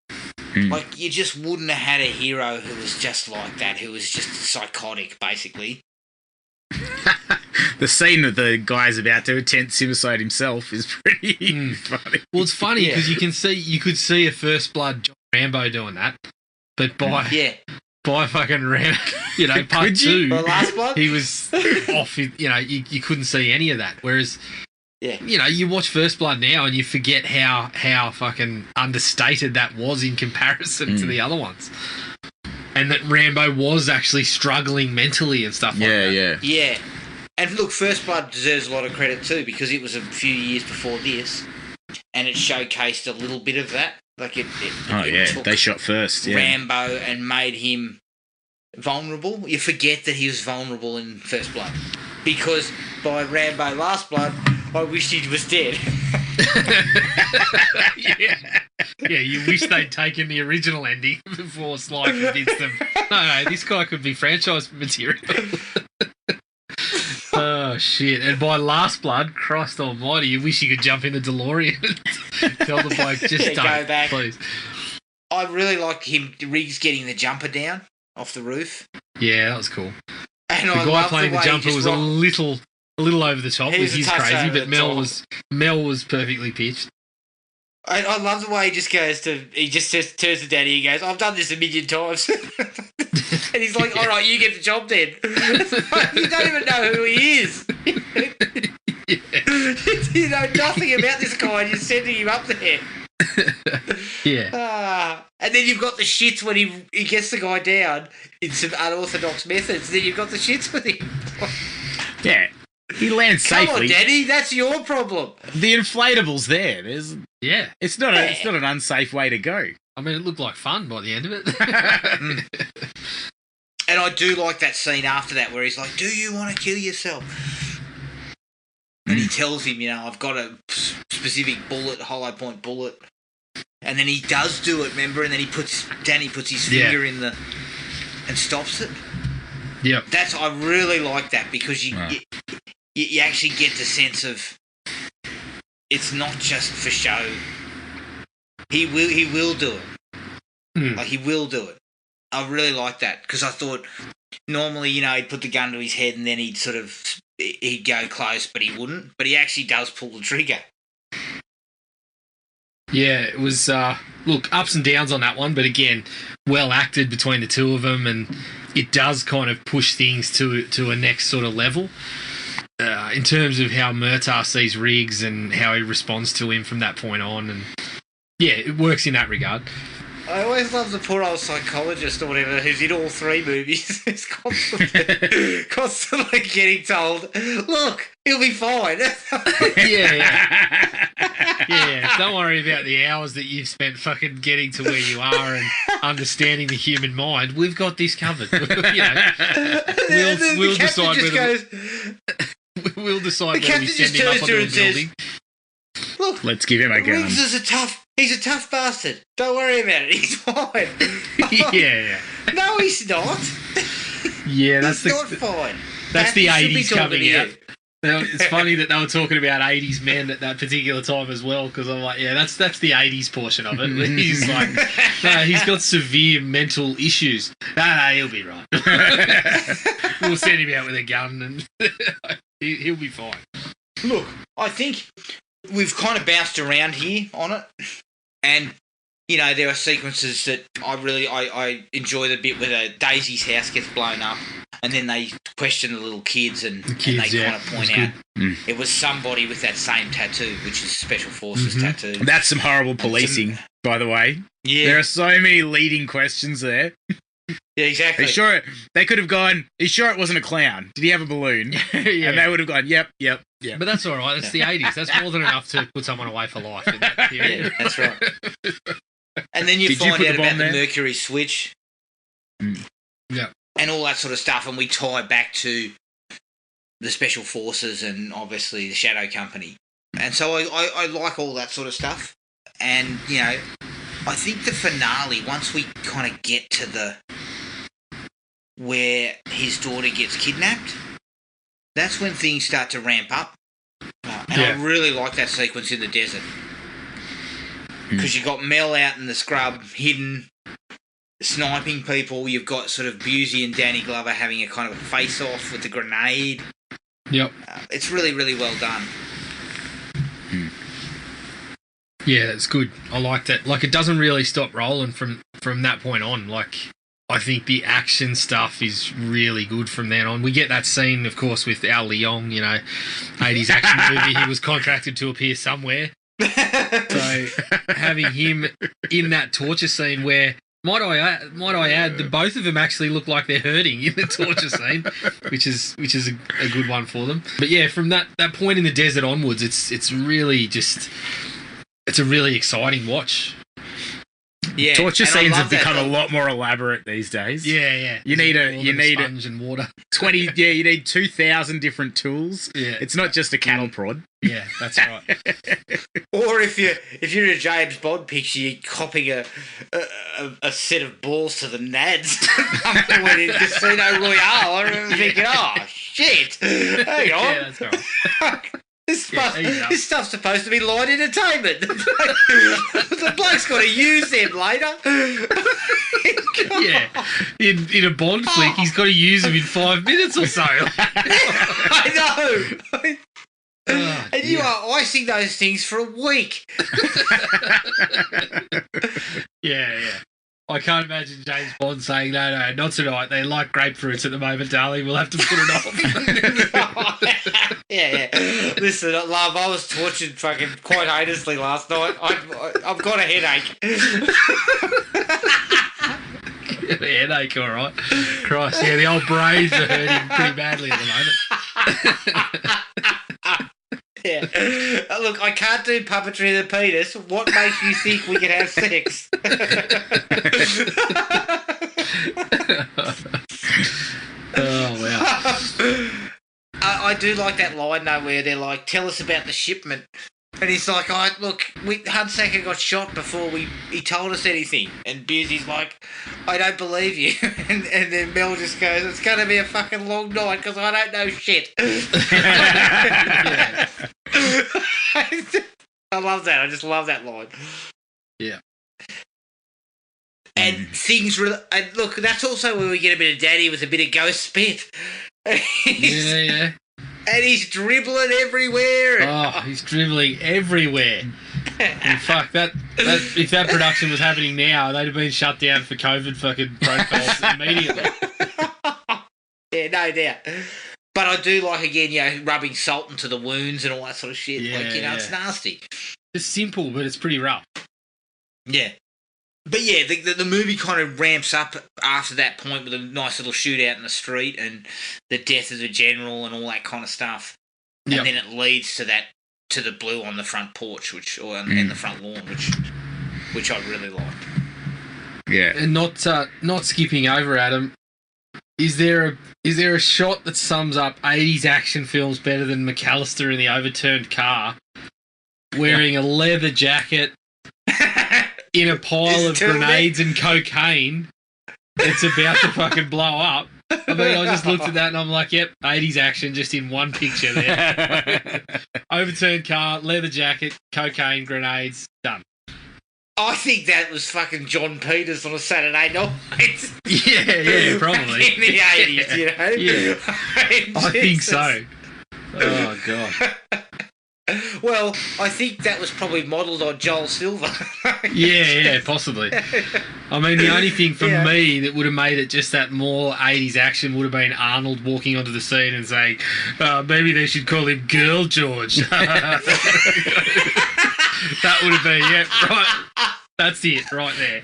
Like, you just wouldn't have had a hero who was just like that, who was just psychotic, basically. The scene that the guy's about to attempt suicide himself is pretty funny. Well, it's funny because you could see a First Blood John Rambo doing that, but by fucking Rambo, part 2, Last Blood? he was off. You couldn't see any of that. Whereas Yeah. You know, you watch First Blood now and you forget how fucking understated that was in comparison to the other ones. And that Rambo was actually struggling mentally and stuff like that. Yeah. Yeah. And look, First Blood deserves a lot of credit too, because it was a few years before this, and it showcased a little bit of that. Like it took they shot first. Yeah. Rambo and made him vulnerable. You forget that he was vulnerable in First Blood, because by Rambo Last Blood, I wished he was dead. Yeah, you wish they'd taken the original ending before Sly convinced them, no, this guy could be franchise material. Oh, shit. And by Last Blood, Christ almighty, you wish you could jump in the DeLorean and tell the bloke, just don't, go back. Please. I really liked him, Riggs getting the jumper down off the roof. Yeah, that was cool. And The I guy loved playing the way jumper he was just a little over the top He with was a his touch crazy, over but the top. Mel was perfectly pitched. I love the way he just turns to Daddy and goes, I've done this 1,000,000 times. And he's like, all right, you get the job then. You don't even know who he is. You know nothing about this guy and you're sending him up there. Yeah. And then you've got the shits when he gets the guy down in some unorthodox methods. Then you've got the shits with him. Yeah. He lands Come safely. on, Daddy, that's your problem. The inflatable's there. Yeah. It's not an unsafe way to go. I mean, it looked like fun by the end of it. And I do like that scene after that where he's like, do you want to kill yourself? And he tells him, you know, I've got a specific bullet, hollow point bullet. And then he does do it, remember? And then Danny puts his finger in and stops it. Yep. I really like that, because you actually get the sense of it's not just for show. He will do it. Like, he will do it. I really like that, because I thought normally, you know, he'd put the gun to his head and then he'd go close, but he wouldn't. But he actually does pull the trigger. Yeah, it was, look, ups and downs on that one, but again, well acted between the two of them, and it does kind of push things to a next sort of level. In terms of how Murtaugh sees Riggs and how he responds to him from that point on, and yeah, it works in that regard. I always love the poor old psychologist or whatever who's in all three movies. He's constantly getting told, look, he'll be fine. Yeah. Don't worry about the hours that you've spent fucking getting to where you are and understanding the human mind. We've got this covered. We'll decide whether we'll decide whether we send him up onto a building. Look, let's give him a gun. Riggs is he's a tough bastard. Don't worry about it. He's fine. Yeah. No, he's not. Yeah, he's not fine. That's the 80s coming out. You. It's funny that they were talking about 80s men at that particular time as well, because I'm like, yeah, that's the 80s portion of it. He's like, no, he's got severe mental issues. No, he'll be right. We'll send him out with a gun and he'll be fine. Look, I think we've kind of bounced around here on it, and you know, there are sequences that I enjoy the bit where Daisy's house gets blown up, and then they question the little kids, and they kind of point out it was somebody with that same tattoo, which is Special Forces tattoo. That's some horrible policing, by the way. Yeah, there are so many leading questions there. Yeah, exactly. Are you sure they could have gone, are you sure it wasn't a clown? Did he have a balloon? Yeah. And they would have gone, yep. But that's all right. It's the 80s. That's more than enough to put someone away for life in that period. Yeah, that's right. And then you find out about the Mercury switch. Yeah. And all that sort of stuff, and we tie back to the Special Forces and obviously the Shadow Company. And so I like all that sort of stuff. And, you know, I think the finale, once we kind of get to where his daughter gets kidnapped, that's when things start to ramp up. I really like that sequence in the desert. Because you've got Mel out in the scrub, hidden, sniping people. You've got sort of Busey and Danny Glover having a kind of a face-off with the grenade. Yep. It's really, really well done. Yeah, it's good. I like that. Like, it doesn't really stop rolling from that point on. Like, I think the action stuff is really good from then on. We get that scene, of course, with Al Leong, 80s action movie. He was contracted to appear somewhere. So having him in that torture scene where, might I add, that both of them actually look like they're hurting in the torture scene, which is a good one for them. But yeah, from that point in the desert onwards, it's really just, it's a really exciting watch. Yeah, torture scenes have that. become a lot more elaborate these days. Yeah. You need a sponge and water. 20. Yeah, you need 2,000 different tools. Yeah, it's not just a cattle prod. Yeah, that's right. Or if you're in a James Bond picture, you're copying a set of balls to the nads when in Casino Royale. I remember thinking, oh shit, hang on. Yeah, that's right. This stuff's supposed to be light entertainment. The bloke's got to use them later. Yeah, in a Bond flick, he's got to use them in 5 minutes or so. I know. And you are icing those things for a week. Yeah. I can't imagine James Bond saying, no, not tonight. They like grapefruits at the moment, darling. We'll have to put it off. Yeah. Listen, love, I was tortured fucking quite heinously last night. I've got a headache. Headache, all right. Christ, yeah, the old brains are hurting pretty badly at the moment. Yeah. Look, I can't do puppetry of the penis. What makes you think we can have sex? Oh, wow. I do like that line, though, where they're like, tell us about the shipment. And he's like, Hunsaker got shot before he told us anything. And Busey's like, I don't believe you. And then Mel just goes, it's going to be a fucking long night because I don't know shit. I love that. I just love that line. Yeah. And things and look, that's also where we get a bit of Daddy with a bit of ghost spit. Yeah. And he's dribbling everywhere. Oh, he's dribbling everywhere. And fuck, that if that production was happening now, they'd have been shut down for COVID fucking protocols immediately. Yeah, no doubt. But I do like, again, rubbing salt into the wounds and all that sort of shit. Yeah, it's nasty. It's simple, but it's pretty rough. Yeah. But yeah, the movie kind of ramps up after that point with a nice little shootout in the street and the death of the general and all that kind of stuff. Yep. And then it leads to the blue on the front porch, in the front lawn, which I really like. Yeah. And not skipping over, Adam. Is there a shot that sums up 80s action films better than McAllister in the overturned car, wearing a leather jacket in a pile of grenades and cocaine that's about to fucking blow up? I mean, I just looked at that and I'm like, yep, 80s action just in one picture there. Overturned car, leather jacket, cocaine, grenades, done. I think that was fucking John Peters on a Saturday night. Yeah, probably. In the 80s, you know? Yeah. I think so. Oh, God. Well, I think that was probably modelled on Joel Silver. Yeah, possibly. I mean, the only thing for me that would have made it just that more 80s action would have been Arnold walking onto the scene and saying, maybe they should call him Girl George. That would have been, right. That's it, right there.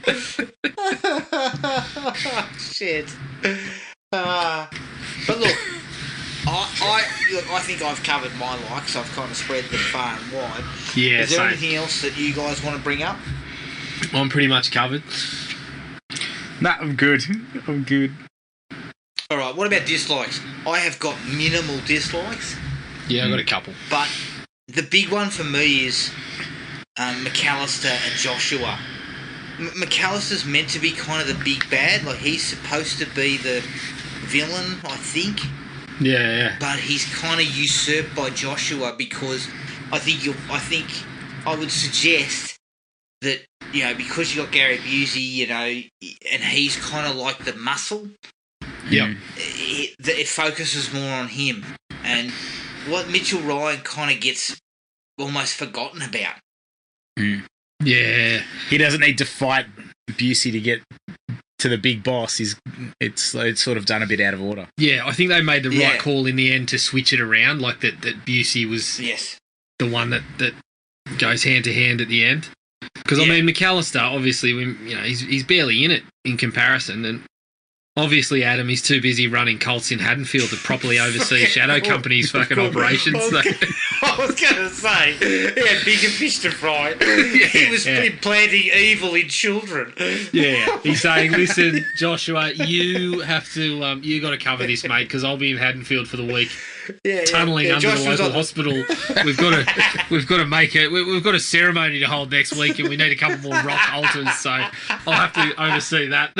Shit. But look, I think I've covered my likes. I've kind of spread them far and wide. Yeah, Is there same. anything else that you guys want to bring up? I'm pretty much covered. Nah, I'm good. All right, what about dislikes? I have got minimal dislikes. Yeah, I've got a couple. But the big one for me is McAllister and Joshua. McAllister's meant to be kind of the big bad. Like, he's supposed to be the villain, I think. Yeah. But he's kind of usurped by Joshua because I think I would suggest that, because you got Gary Busey, and he's kind of like the muscle. Yep. It focuses more on him. And what Mitchell Ryan kind of gets almost forgotten about. Yeah. He doesn't need to fight Busey to get to the big boss is it's sort of done a bit out of order. Yeah, I think they made the right call in the end to switch it around, like that Busey was the one that goes hand to hand at the end. Because I mean, McAllister, obviously, he's barely in it in comparison, and obviously Adam, he's too busy running Colts in Haddonfield to properly oversee Shadow Company's fucking operations. I was going to say, he had bigger fish to fry. He was implanting evil in children. Yeah, he's saying, listen, Joshua, you have to, you got to cover this, mate, because I'll be in Haddonfield for the week. Tunneling under the local hospital. We've got to make it. We've got a ceremony to hold next week, and we need a couple more rock altars. So I'll have to oversee that.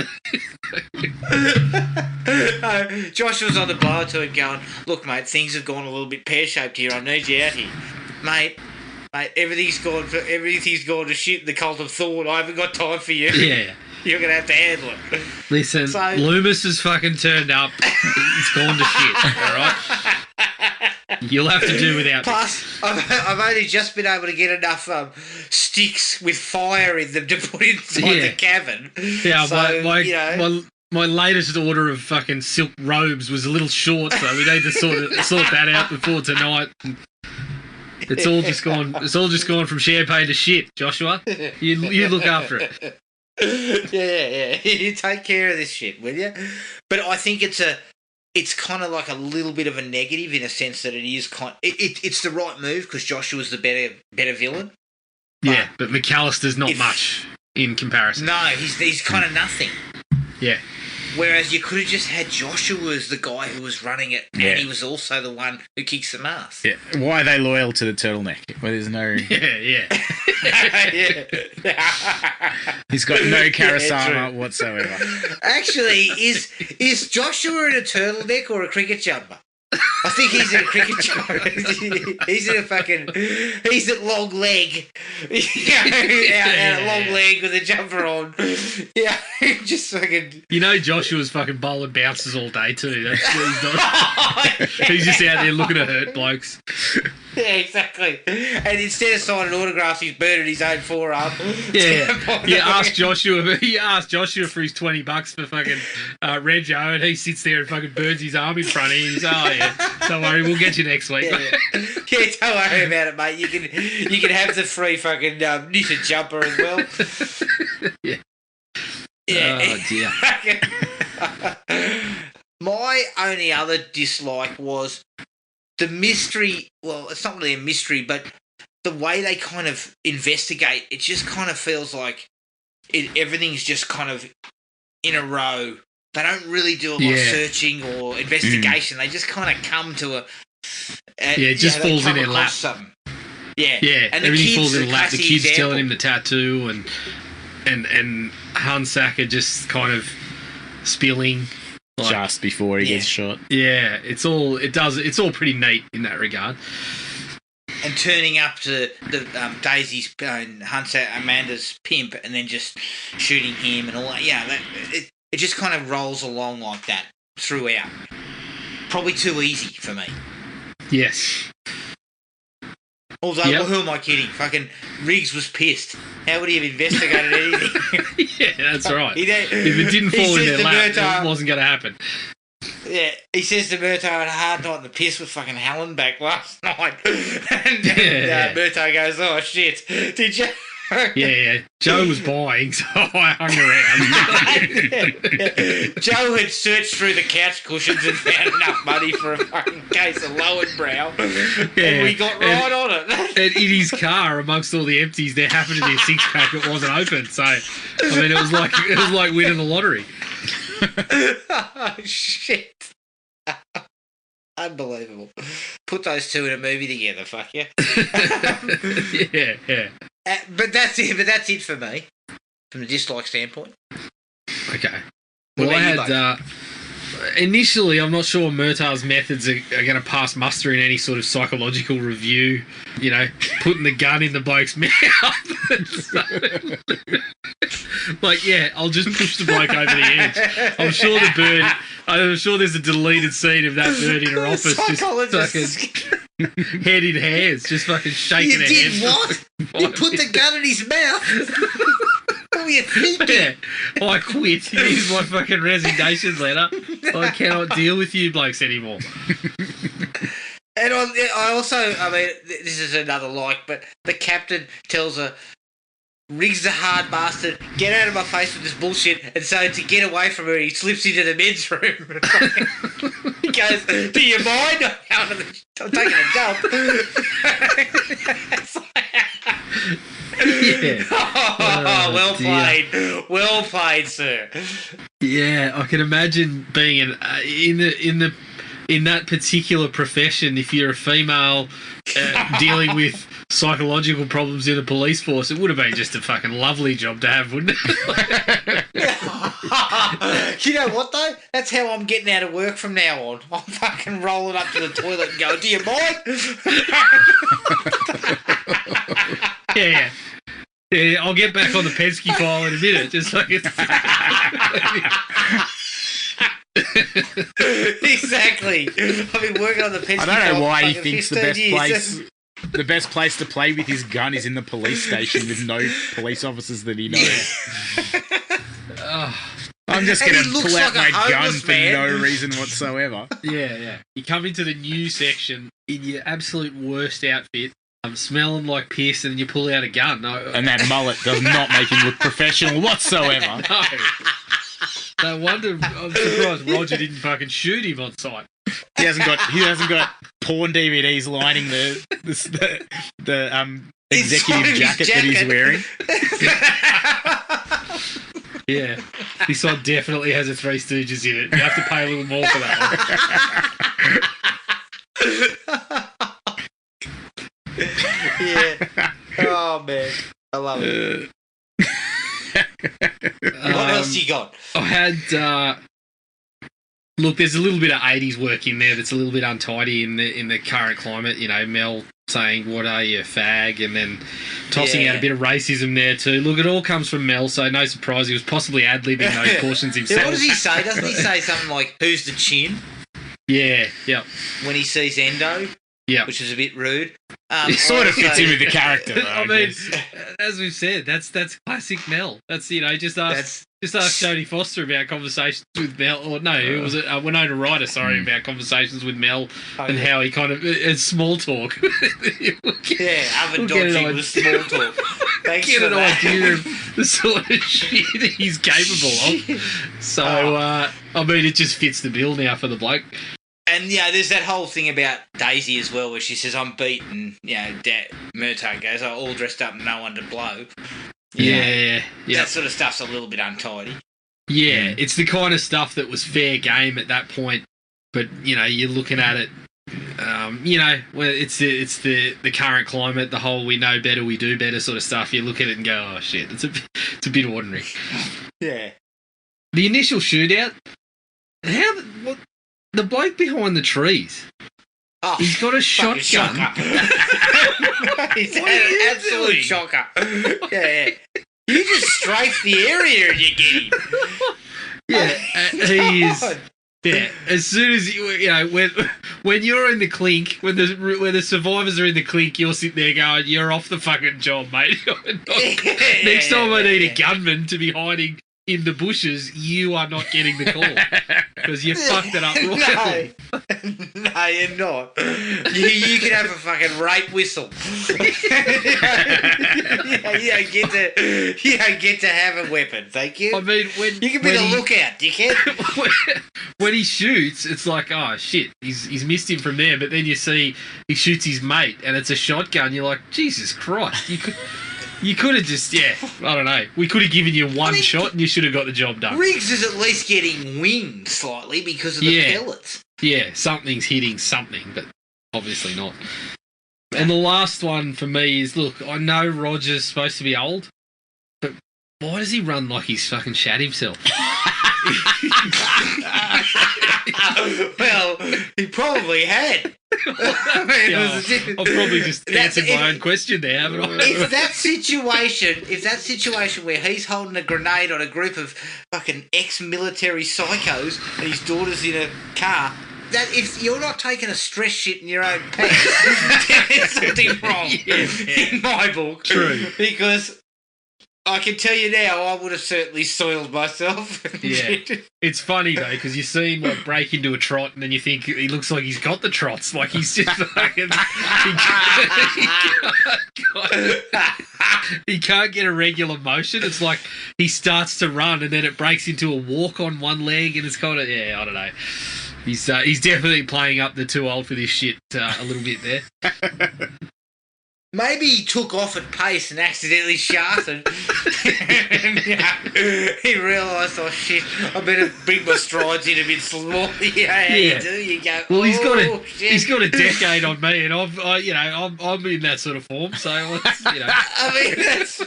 Josh was on the blower to him, going, "Look, mate, things have gone a little bit pear shaped here. I need you out here, mate. Everything's gone to shit in the Cult of Thorn. I haven't got time for you. Yeah." You're going to have to handle it. Listen, Loomis has fucking turned up. It's gone to shit, all right? You'll have to do without Plus, I've only just been able to get enough sticks with fire in them to put inside the cavern. Yeah, so, my latest order of fucking silk robes was a little short, so we need to sort that out before tonight. It's all just gone. It's all just gone from champagne to shit, Joshua. You look after it. Yeah. You take care of this shit, will you? But I think it's kind of like a little bit of a negative in a sense that it is it's the right move because Joshua's the better villain. But McAllister's not much in comparison. No, he's kind of nothing. Yeah. Whereas you could have just had Joshua as the guy who was running it, and he was also the one who kicks some ass. Yeah. Why are they loyal to the turtleneck? Well, there's no. Yeah. He's got no Karasama whatsoever. Actually, is Joshua in a turtleneck or a cricket jumper? I think he's in a cricket jumper. He's at long leg. Out long leg with a jumper on. Yeah, just fucking. Joshua's fucking bowling bounces all day too. That's he's not. He's just out there looking to hurt blokes. Yeah, exactly. And instead of signing autographs, he's burning his own forearm. Ask Joshua. He asked Joshua for his $20 for fucking Rego, and he sits there and fucking burns his arm in front of him. He's, oh yeah, don't worry, we'll get you next week. Yeah, don't worry about it, mate. You can have the free fucking knitted jumper as well. Yeah. Yeah. Oh dear. My only other dislike was the mystery. Well, it's not really a mystery, but the way they kind of investigate, it just kind of feels like everything's just kind of in a row. They don't really do a lot of searching or investigation. They just kind of come to it just falls in their lap. Something. Yeah. And everything falls in their lap. The kid's telling him the tattoo, and Hunsaker just kind of spilling. Just before he gets shot. Yeah, it's all pretty neat in that regard. And turning up to the Daisy's Amanda's pimp, and then just shooting him and all that. Yeah, it just kind of rolls along like that throughout. Probably too easy for me. Yes. Although, who am I kidding? Fucking Riggs was pissed. How would he have investigated anything? Yeah, that's right. If it didn't fall in their lap, it wasn't going to happen. Yeah, he says to Murtaugh, I had a hard night in the piss with fucking Helen back last night. And Murtaugh goes, oh shit, did you? Yeah. Joe was buying, so I hung around. Joe had searched through the couch cushions and found enough money for a fucking case of Lowenbrow. And we got right on it. And in his car, amongst all the empties, there happened to be a six-pack that wasn't open. So, I mean, it was like winning the lottery. Oh, shit. Unbelievable. Put those two in a movie together, fuck yeah. Yeah. But that's it for me, from a dislike standpoint. Okay. Well, I had initially, I'm not sure Murtaugh's methods are going to pass muster in any sort of psychological review. Putting the gun in the bloke's mouth. I'll just push the bloke over the edge. I'm sure there's a deleted scene of that bird in her office just fucking head in hands, just fucking shaking her head. You did what? You put the gun in his mouth? are you thinking? Yeah. I quit. Here's my fucking resignation letter. I cannot deal with you blokes anymore. And I also, I mean, this is another but the captain tells her, Riggs the hard bastard, get out of my face with this bullshit. And so to get away from her, he slips into the men's room. He goes, do you mind? I'm taking a dump. Yeah. Oh, well dear. played. Well played, sir. Yeah, I can imagine being in that particular profession. If you're a female dealing with psychological problems in a police force, it would have been just a fucking lovely job to have, wouldn't it? You know what though? That's how I'm getting out of work from now on. I'm fucking rolling up to the toilet and go, do you mind? Yeah. Yeah, I'll get back on the Penske file in a minute. Just like it's exactly. I've been working on the Penske. I don't know file why for he fucking thinks the 15 best years. place. The best place to play with his gun is in the police station with no police officers that he knows. I'm just going to pull out my gun for no reason whatsoever. Yeah. You come into the new section in your absolute worst outfit, smelling like piss, and then you pull out a gun. No. And that mullet does not make him look professional whatsoever. No. No wonder. I'm surprised Roger didn't fucking shoot him on sight. He hasn't got porn DVDs lining the executive jacket that he's wearing. Yeah, this one definitely has a Three Stooges in it. You have to pay a little more for that one. Yeah. Oh man, I love it. What else you got? I had. Look, there's a little bit of 80s work in there that's a little bit untidy in the current climate. You know, Mel saying, what are you, fag? And then tossing out a bit of racism there too. Look, it all comes from Mel, so no surprise he was possibly ad-libbing those portions himself. Yeah, what does he say? Doesn't he say something like, who's the chin? Yeah, yep. When he sees Endo? Yeah, which is a bit rude. It sort of fits in with the character, though, I mean, as we've said, that's classic Mel. That's, you know, just ask Jodie Foster about conversations with Mel, or no, who was it? Winona Ryder, about conversations with Mel and how he kind of it's small talk. Other dodging with small talk. Get an idea of the sort of shit he's capable of. So, I mean, it just fits the bill now for the bloke. And, there's that whole thing about Daisy as well, where she says, I'm beaten. Murtaugh goes, all dressed up and no one to blow. Yeah. That sort of stuff's a little bit untidy. Yeah, it's the kind of stuff that was fair game at that point. But, you're looking at it, it's the current climate, the whole we know better, we do better sort of stuff. You look at it and go, oh, shit, it's a bit ordinary. Yeah. The initial shootout, the bloke behind the trees. Oh, he's got a shotgun. He's an absolute shocker. Yeah. You just strafe the area and you get him. Yeah, he is. Yeah, as soon as when you're in the clink, when the survivors are in the clink, you're sitting there going, "You're off the fucking job, mate." Next time I need a gunman to be hiding in the bushes, you are not getting the call because you fucked it up royally. No, you're not. You can have a fucking rape whistle. You don't get to have a weapon. Thank you. I mean, you can be the lookout, dickhead. When he shoots, it's like, oh shit, he's missed him from there. But then you see he shoots his mate, and it's a shotgun. You're like, Jesus Christ, You could have just, I don't know. We could have given you one shot and you should have got the job done. Riggs is at least getting winged slightly because of the pellets. Yeah, something's hitting something, but obviously not. And the last one for me is, look, I know Roger's supposed to be old, but why does he run like he's fucking shat himself? Well, he probably had. I've probably just answered my own question there, haven't I? If that situation where he's holding a grenade on a group of fucking ex-military psychos and his daughter's in a car, that if you're not taking a stress shit in your own pants, there's something wrong in my book. True. Because I can tell you now, I would have certainly soiled myself. Yeah. It's funny, though, because you see him like, break into a trot and then you think he looks like he's got the trots. Like, he's just fucking... He can't get a regular motion. It's like he starts to run and then it breaks into a walk on one leg and it's kind of... Yeah, I don't know. He's definitely playing up the too old for this shit a little bit there. Maybe he took off at pace and accidentally sharted. And, he realised, oh shit, I better bring my strides in a bit slower. Yeah, you do. You go. Well, he's got shit. a decade on me, and I'm in that sort of form. So let's. I mean,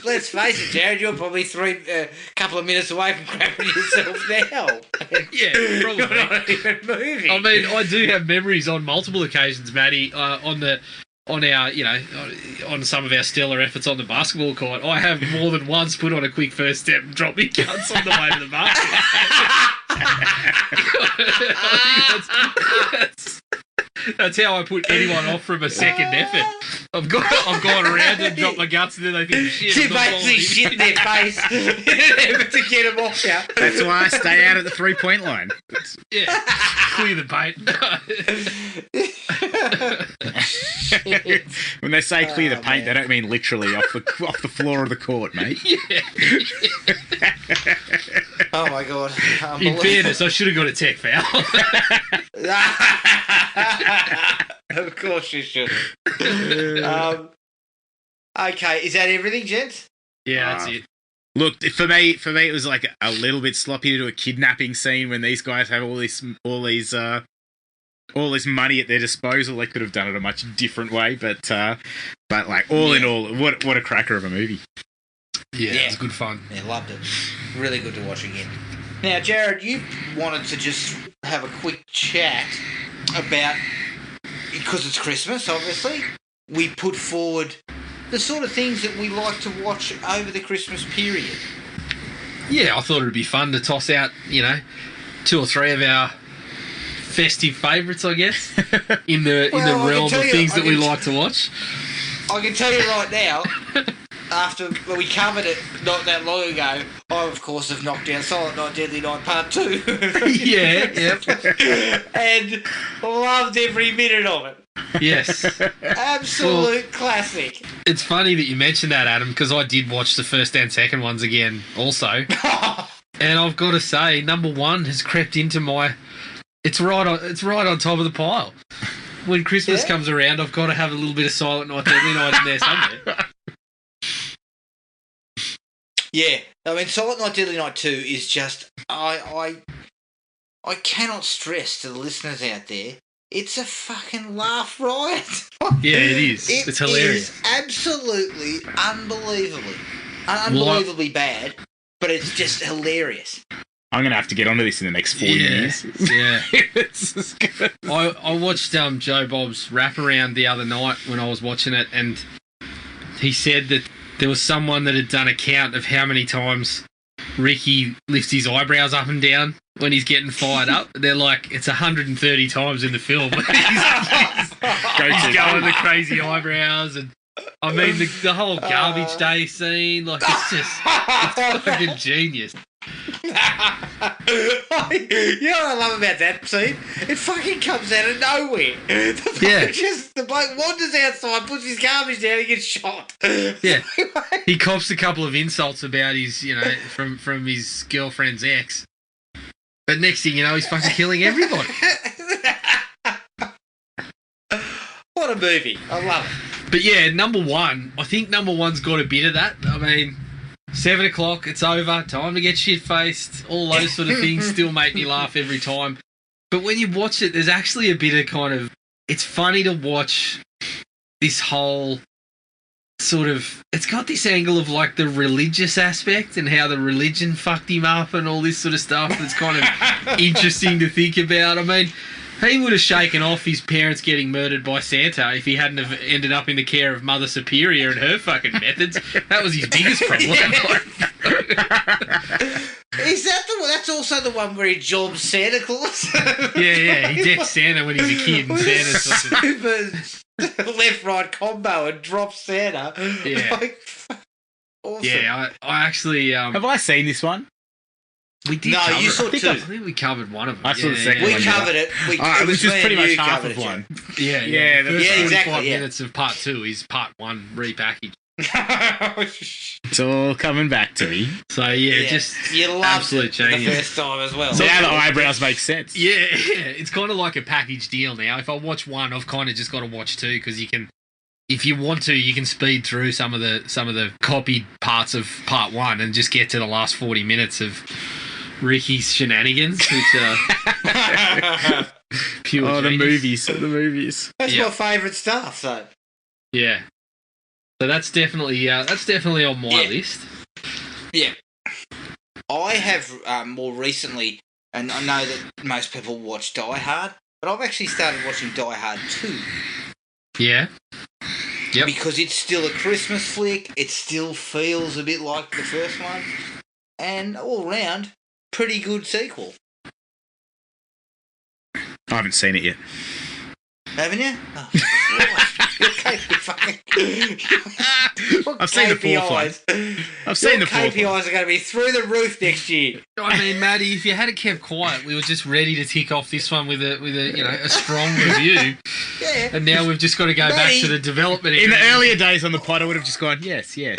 let's face it, Jared. You're probably couple of minutes away from crapping yourself now. Yeah, probably. You're not even moving. I mean, I do have memories on multiple occasions, Matty, on our, on some of our stellar efforts on the basketball court. I have more than once put on a quick first step and dropped me guns on the way to the basket. That's how I put anyone off from a second effort. I've gone around and dropped my guts and then they think, shit. You basically shit in their face in an effort to get them off you. That's why I stay out at the 3-point line. Yeah, clear the paint. When they say clear the paint, they don't mean literally off the floor of the court, mate. Yeah. Oh my god. In fairness, I should have got a tech foul. Of course you should. Okay, is that everything, gents? Yeah, that's it. Look, for me, it was like a little bit sloppy to do a kidnapping scene when these guys have all this money at their disposal. They could have done it a much different way, but like in all, what a cracker of a movie. Yeah, it was good fun. Yeah, loved it. Really good to watch again. Now, Jared, you wanted to just have a quick chat about, because it's Christmas, obviously, we put forward the sort of things that we like to watch over the Christmas period. Yeah, I thought it would be fun to toss out, 2 or 3 of our festive favourites, I guess, in the realm of things that we like to watch. I can tell you right now, after we covered it not that long ago, I of course have knocked down Silent Night, Deadly Night Part 2. Yeah, yep. And loved every minute of it. Yes. Absolute classic. It's funny that you mentioned that, Adam, because I did watch the first and second ones again also. And I've got to say, number 1 has crept into my... It's right on top of the pile. When Christmas comes around, I've got to have a little bit of Silent Night, Deadly Night in there somewhere. Yeah, I mean, Silent Night, Deadly Night 2 is just... I cannot stress to the listeners out there, it's a fucking laugh riot. Yeah, it is. It's hilarious. It is absolutely unbelievably bad, but it's just hilarious. I'm going to have to get onto this in the next 4 years. Yeah. I watched Joe Bob's wraparound the other night when I was watching it, and he said that there was someone that had done a count of how many times Ricky lifts his eyebrows up and down when he's getting fired up. They're like, it's 130 times in the film. he's going the crazy eyebrows, and I mean the whole garbage day scene, like it's fucking genius. You know what I love about that scene? It fucking comes out of nowhere. The bloke wanders outside, puts his garbage down, and gets shot. Yeah, he cops a couple of insults about his, from his girlfriend's ex. But next thing you know, he's fucking killing everybody. What a movie! I love it. But yeah, number 1, I think number 1's got a bit of that. I mean, 7 o'clock, it's over, time to get shit-faced, all those sort of things still make me laugh every time. But when you watch it, there's actually a bit of kind of... It's funny to watch this whole sort of... It's got this angle of, like, the religious aspect and how the religion fucked him up and all this sort of stuff that's kind of interesting to think about. I mean... He would have shaken off his parents getting murdered by Santa if he hadn't have ended up in the care of Mother Superior and her fucking methods. That was his biggest problem. Is that the one? That's also the one where he jobs Santa Claus? Yeah. He decks Santa when he's a kid. And Santa's super left-right combo and drops Santa. Yeah. Awesome. Yeah, I actually Have I seen this one? we did. No, cover you it. saw I think two. I think we covered one of them. I saw the second We one, covered it. It was just pretty much half of it, one. Yeah, Yeah, The first yeah, 45 exactly, yeah. minutes of part 2 is part 1 repackaged. It's all coming back to me. So yeah, just you loved absolute it the changes. first time as well. So now the eyebrows make sense. Yeah, it's kind of like a package deal now. If I watch one, I've kind of just got to watch 2 because you can, if you want to, you can speed through some of the copied parts of part 1 and just get to the last 40 minutes of Ricky's shenanigans, which are pure. Oh, the genius. movies. That's Yeah. my favourite stuff. So Yeah. So that's definitely on my Yeah. list. yeah, I have more recently, and I know that most people watch Die Hard, but I've actually started watching Die Hard 2 Yeah. Yep. because it's still a Christmas flick. It still feels a bit like the first one, and all round, pretty good sequel. I haven't seen it yet. Haven't you? Oh, Christ. Your I've seen the fourth one. I've seen the fourth KPIs one. are going to be through the roof next year. I mean, Matty, if you had it kept quiet, we were just ready to tick off this one with a strong review, Yeah. and now we've just got to go back Matty, to the development. In the area. earlier days on the pod, I would have just gone, yes. Yeah,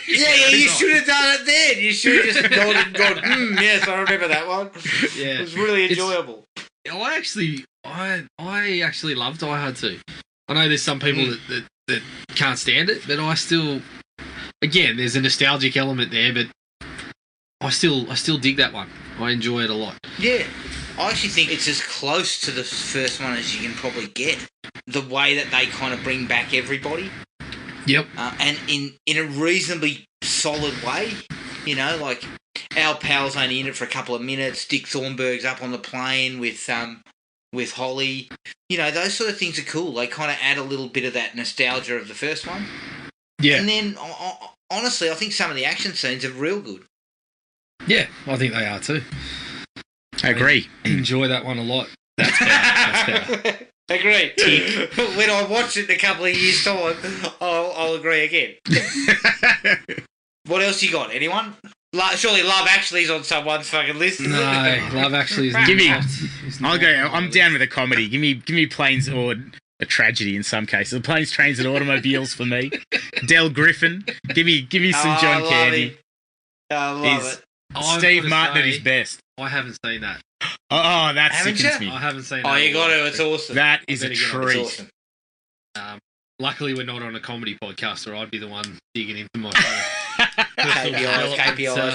you should have done it then. You should have just nodded and gone, yes, I remember that one. Yeah. It was really enjoyable. I actually love Die Hard 2. I know there's some people that can't stand it, but I still, again, there's a nostalgic element there, but I still dig that one. I enjoy it a lot. Yeah. I actually think it's as close to the first one as you can probably get. The way that they kind of bring back everybody. Yep. And in a reasonably solid way. You know, like our pal's only in it for a couple of minutes. Dick Thornburg's up on the plane with Holly. You know, those sort of things are cool. They kind of add a little bit of that nostalgia of the first one. Yeah. And then, honestly, I think some of the action scenes are real good. Yeah, I think they are too. I agree. Enjoy that one a lot. That's better. Agree. When I watch it in a couple of years' time, I'll agree again. What else you got? Anyone? Surely Love Actually's on someone's fucking list. Isn't No, it? Love Actually is Give me- not. I'll go. I'm down with a comedy. Give me planes or a tragedy in some cases. Planes, trains, and automobiles for me. Del Griffin. Give me some I John love Candy. it. I love He's- it. Steve Martin at his best. I haven't seen that. Oh, that Haven't sickens you? me. I haven't seen that. Oh, you got to. It's awesome. That is a better get on. It's treat. awesome. Luckily, we're not on a comedy podcast, or I'd be the one digging into my phone. KPIs,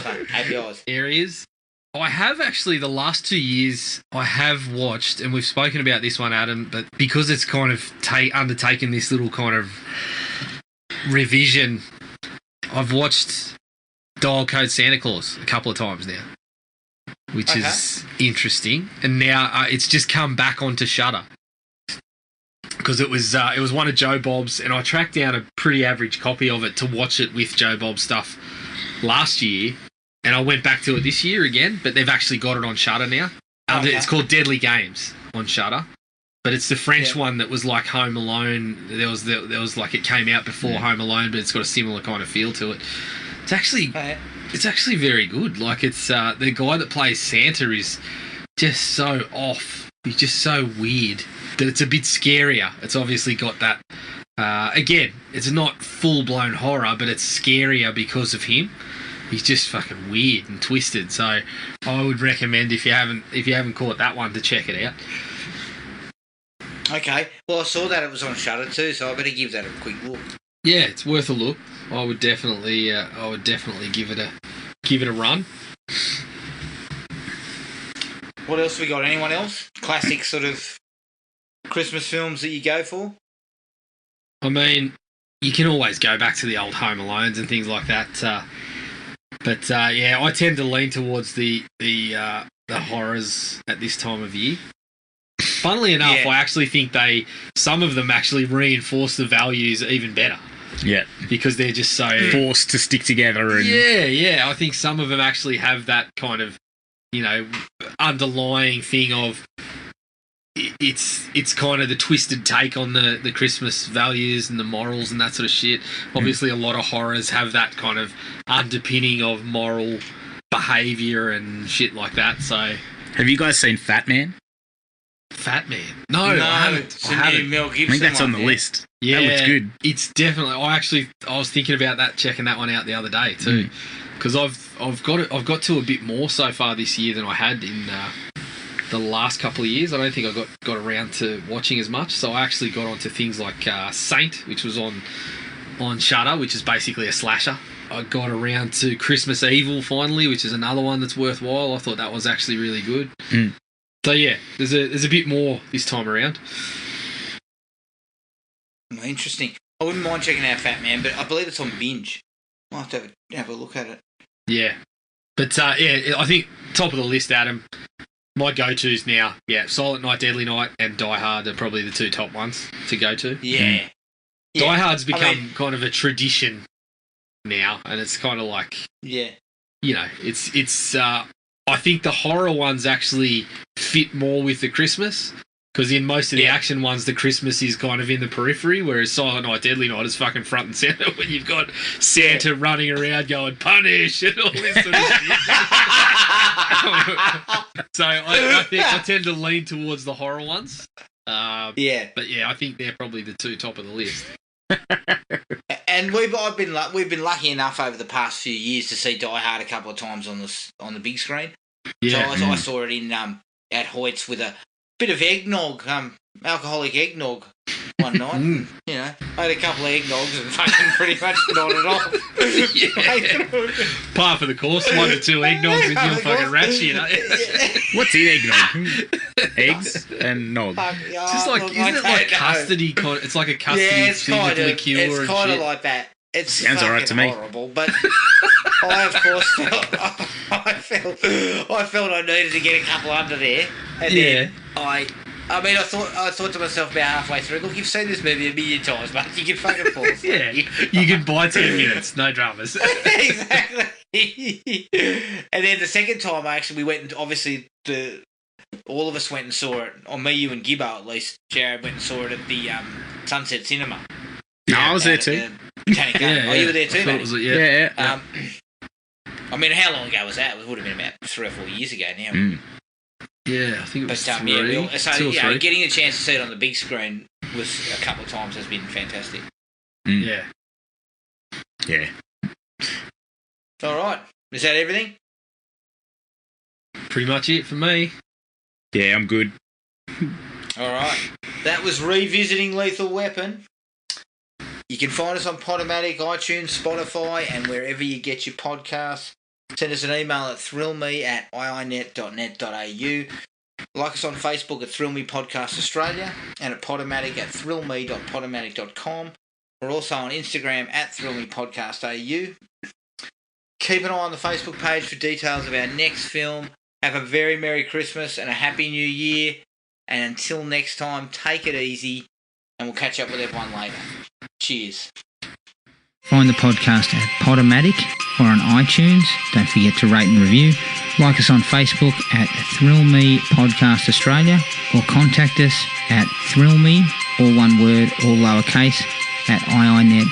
mate. KPIs. Areas. I have actually, the last 2 years, I have watched, and we've spoken about this one, Adam, but because it's kind of undertaken this little kind of revision, I've watched Dial Code Santa Claus a couple of times now, which is interesting. And now it's just come back onto Shudder. Because it was one of Joe Bob's, and I tracked down a pretty average copy of it to watch it with Joe Bob's stuff last year, and I went back to it this year again, but they've actually got it on Shudder now. It's called Deadly Games on Shudder, but it's the French one that was like Home Alone. There was like, it came out before Home Alone, but it's got a similar kind of feel to it. It's actually very good. Like, it's the guy that plays Santa is just so off. He's just so weird that it's a bit scarier. It's obviously got that. Again, it's not full-blown horror, but it's scarier because of him. He's just fucking weird and twisted. So I would recommend, if you haven't caught that one, to check it out. Okay. Well, I saw that it was on Shudder too, so I better give that a quick look. Yeah, it's worth a look. I would definitely give it a run. What else we got? Anyone else? Classic sort of Christmas films that you go for? I mean, you can always go back to the old Home Alones and things like that. But yeah, I tend to lean towards the horrors at this time of year. Funnily enough, Yeah. I actually think some of them actually reinforce the values even better. Yeah. Because they're just so Forced to stick together and Yeah. I think some of them actually have that kind of, underlying thing of it's kind of the twisted take on the Christmas values and the morals and that sort of shit. Obviously, a lot of horrors have that kind of underpinning of moral behaviour and shit like that. So, have you guys seen Fat Man? Fat Man? No, I haven't. It's a new Mel Gibson. I think that's on the one, list. Yeah, that looks good. It's definitely. I was thinking about that, checking that one out the other day too, because I've got to a bit more so far this year than I had in the last couple of years. I don't think I got around to watching as much. So I actually got onto things like Saint, which was on Shudder, which is basically a slasher. I got around to Christmas Evil finally, which is another one that's worthwhile. I thought that was actually really good. So yeah, there's a bit more this time around. Interesting. I wouldn't mind checking out Fat Man, but I believe it's on Binge. I'll have to have a look at it. Yeah. But yeah, I think top of the list, Adam. My go-tos now, Silent Night, Deadly Night, and Die Hard are probably the two top ones to go to. Yeah. Die Hard's become kind of a tradition now, and it's kind of like, it's. I think the horror ones actually fit more with the Christmas, because in most of the action ones, the Christmas is kind of in the periphery, whereas Silent Night, Deadly Night is fucking front and centre when you've got Santa running around going, punish, and all this sort of shit. So I think I tend to lean towards the horror ones. But yeah, I think they're probably the two top of the list. And we've been lucky enough over the past few years to see Die Hard a couple of times on the big screen. Yeah. So I saw it in at Hoyt's with a bit of eggnog, alcoholic eggnog one night. And, you know, I had a couple of eggnogs and fucking pretty much nodded off. Par for the course, 1 to 2 eggnogs with your fucking ratchet, you know? What's in eggnog? Eggs and nog. Just like, isn't it like custody? It's like a custody thing with liqueur and shit. It's kind of like that. It sounds alright to me. Horrible, but I of course I felt I needed to get a couple under there, and then I thought to myself about halfway through, look, you've seen this movie a million times, but you can fucking fall asleep. You can buy 10 minutes, no dramas. Exactly. And then the second time, we went and obviously all of us went and saw it, or me, you, and Gibbo at least. Jared went and saw it at the Sunset Cinema. No, I was there too. Botanic Garden. You were there too, Matty? Yeah. I mean, how long ago was that? It would have been about 3 or 4 years ago now. Yeah, I think it was getting a chance to see it on the big screen was a couple of times has been fantastic. Yeah. All right. Is that everything? Pretty much it for me. Yeah, I'm good. All right. That was Revisiting Lethal Weapon. You can find us on Podomatic, iTunes, Spotify, and wherever you get your podcasts. Send us an email at thrillme@iinet.net.au. Like us on Facebook at Thrill Me Podcast Australia and at Podomatic at thrillme.podomatic.com. We're also on Instagram at thrillmepodcastau. Keep an eye on the Facebook page for details of our next film. Have a very Merry Christmas and a Happy New Year. And until next time, take it easy, and we'll catch up with everyone later. Cheers. Find the podcast at Podomatic or on iTunes. Don't forget to rate and review. Like us on Facebook at Thrill Me Podcast Australia, or contact us at thrillme, all one word, all lowercase, at iinet.net.au.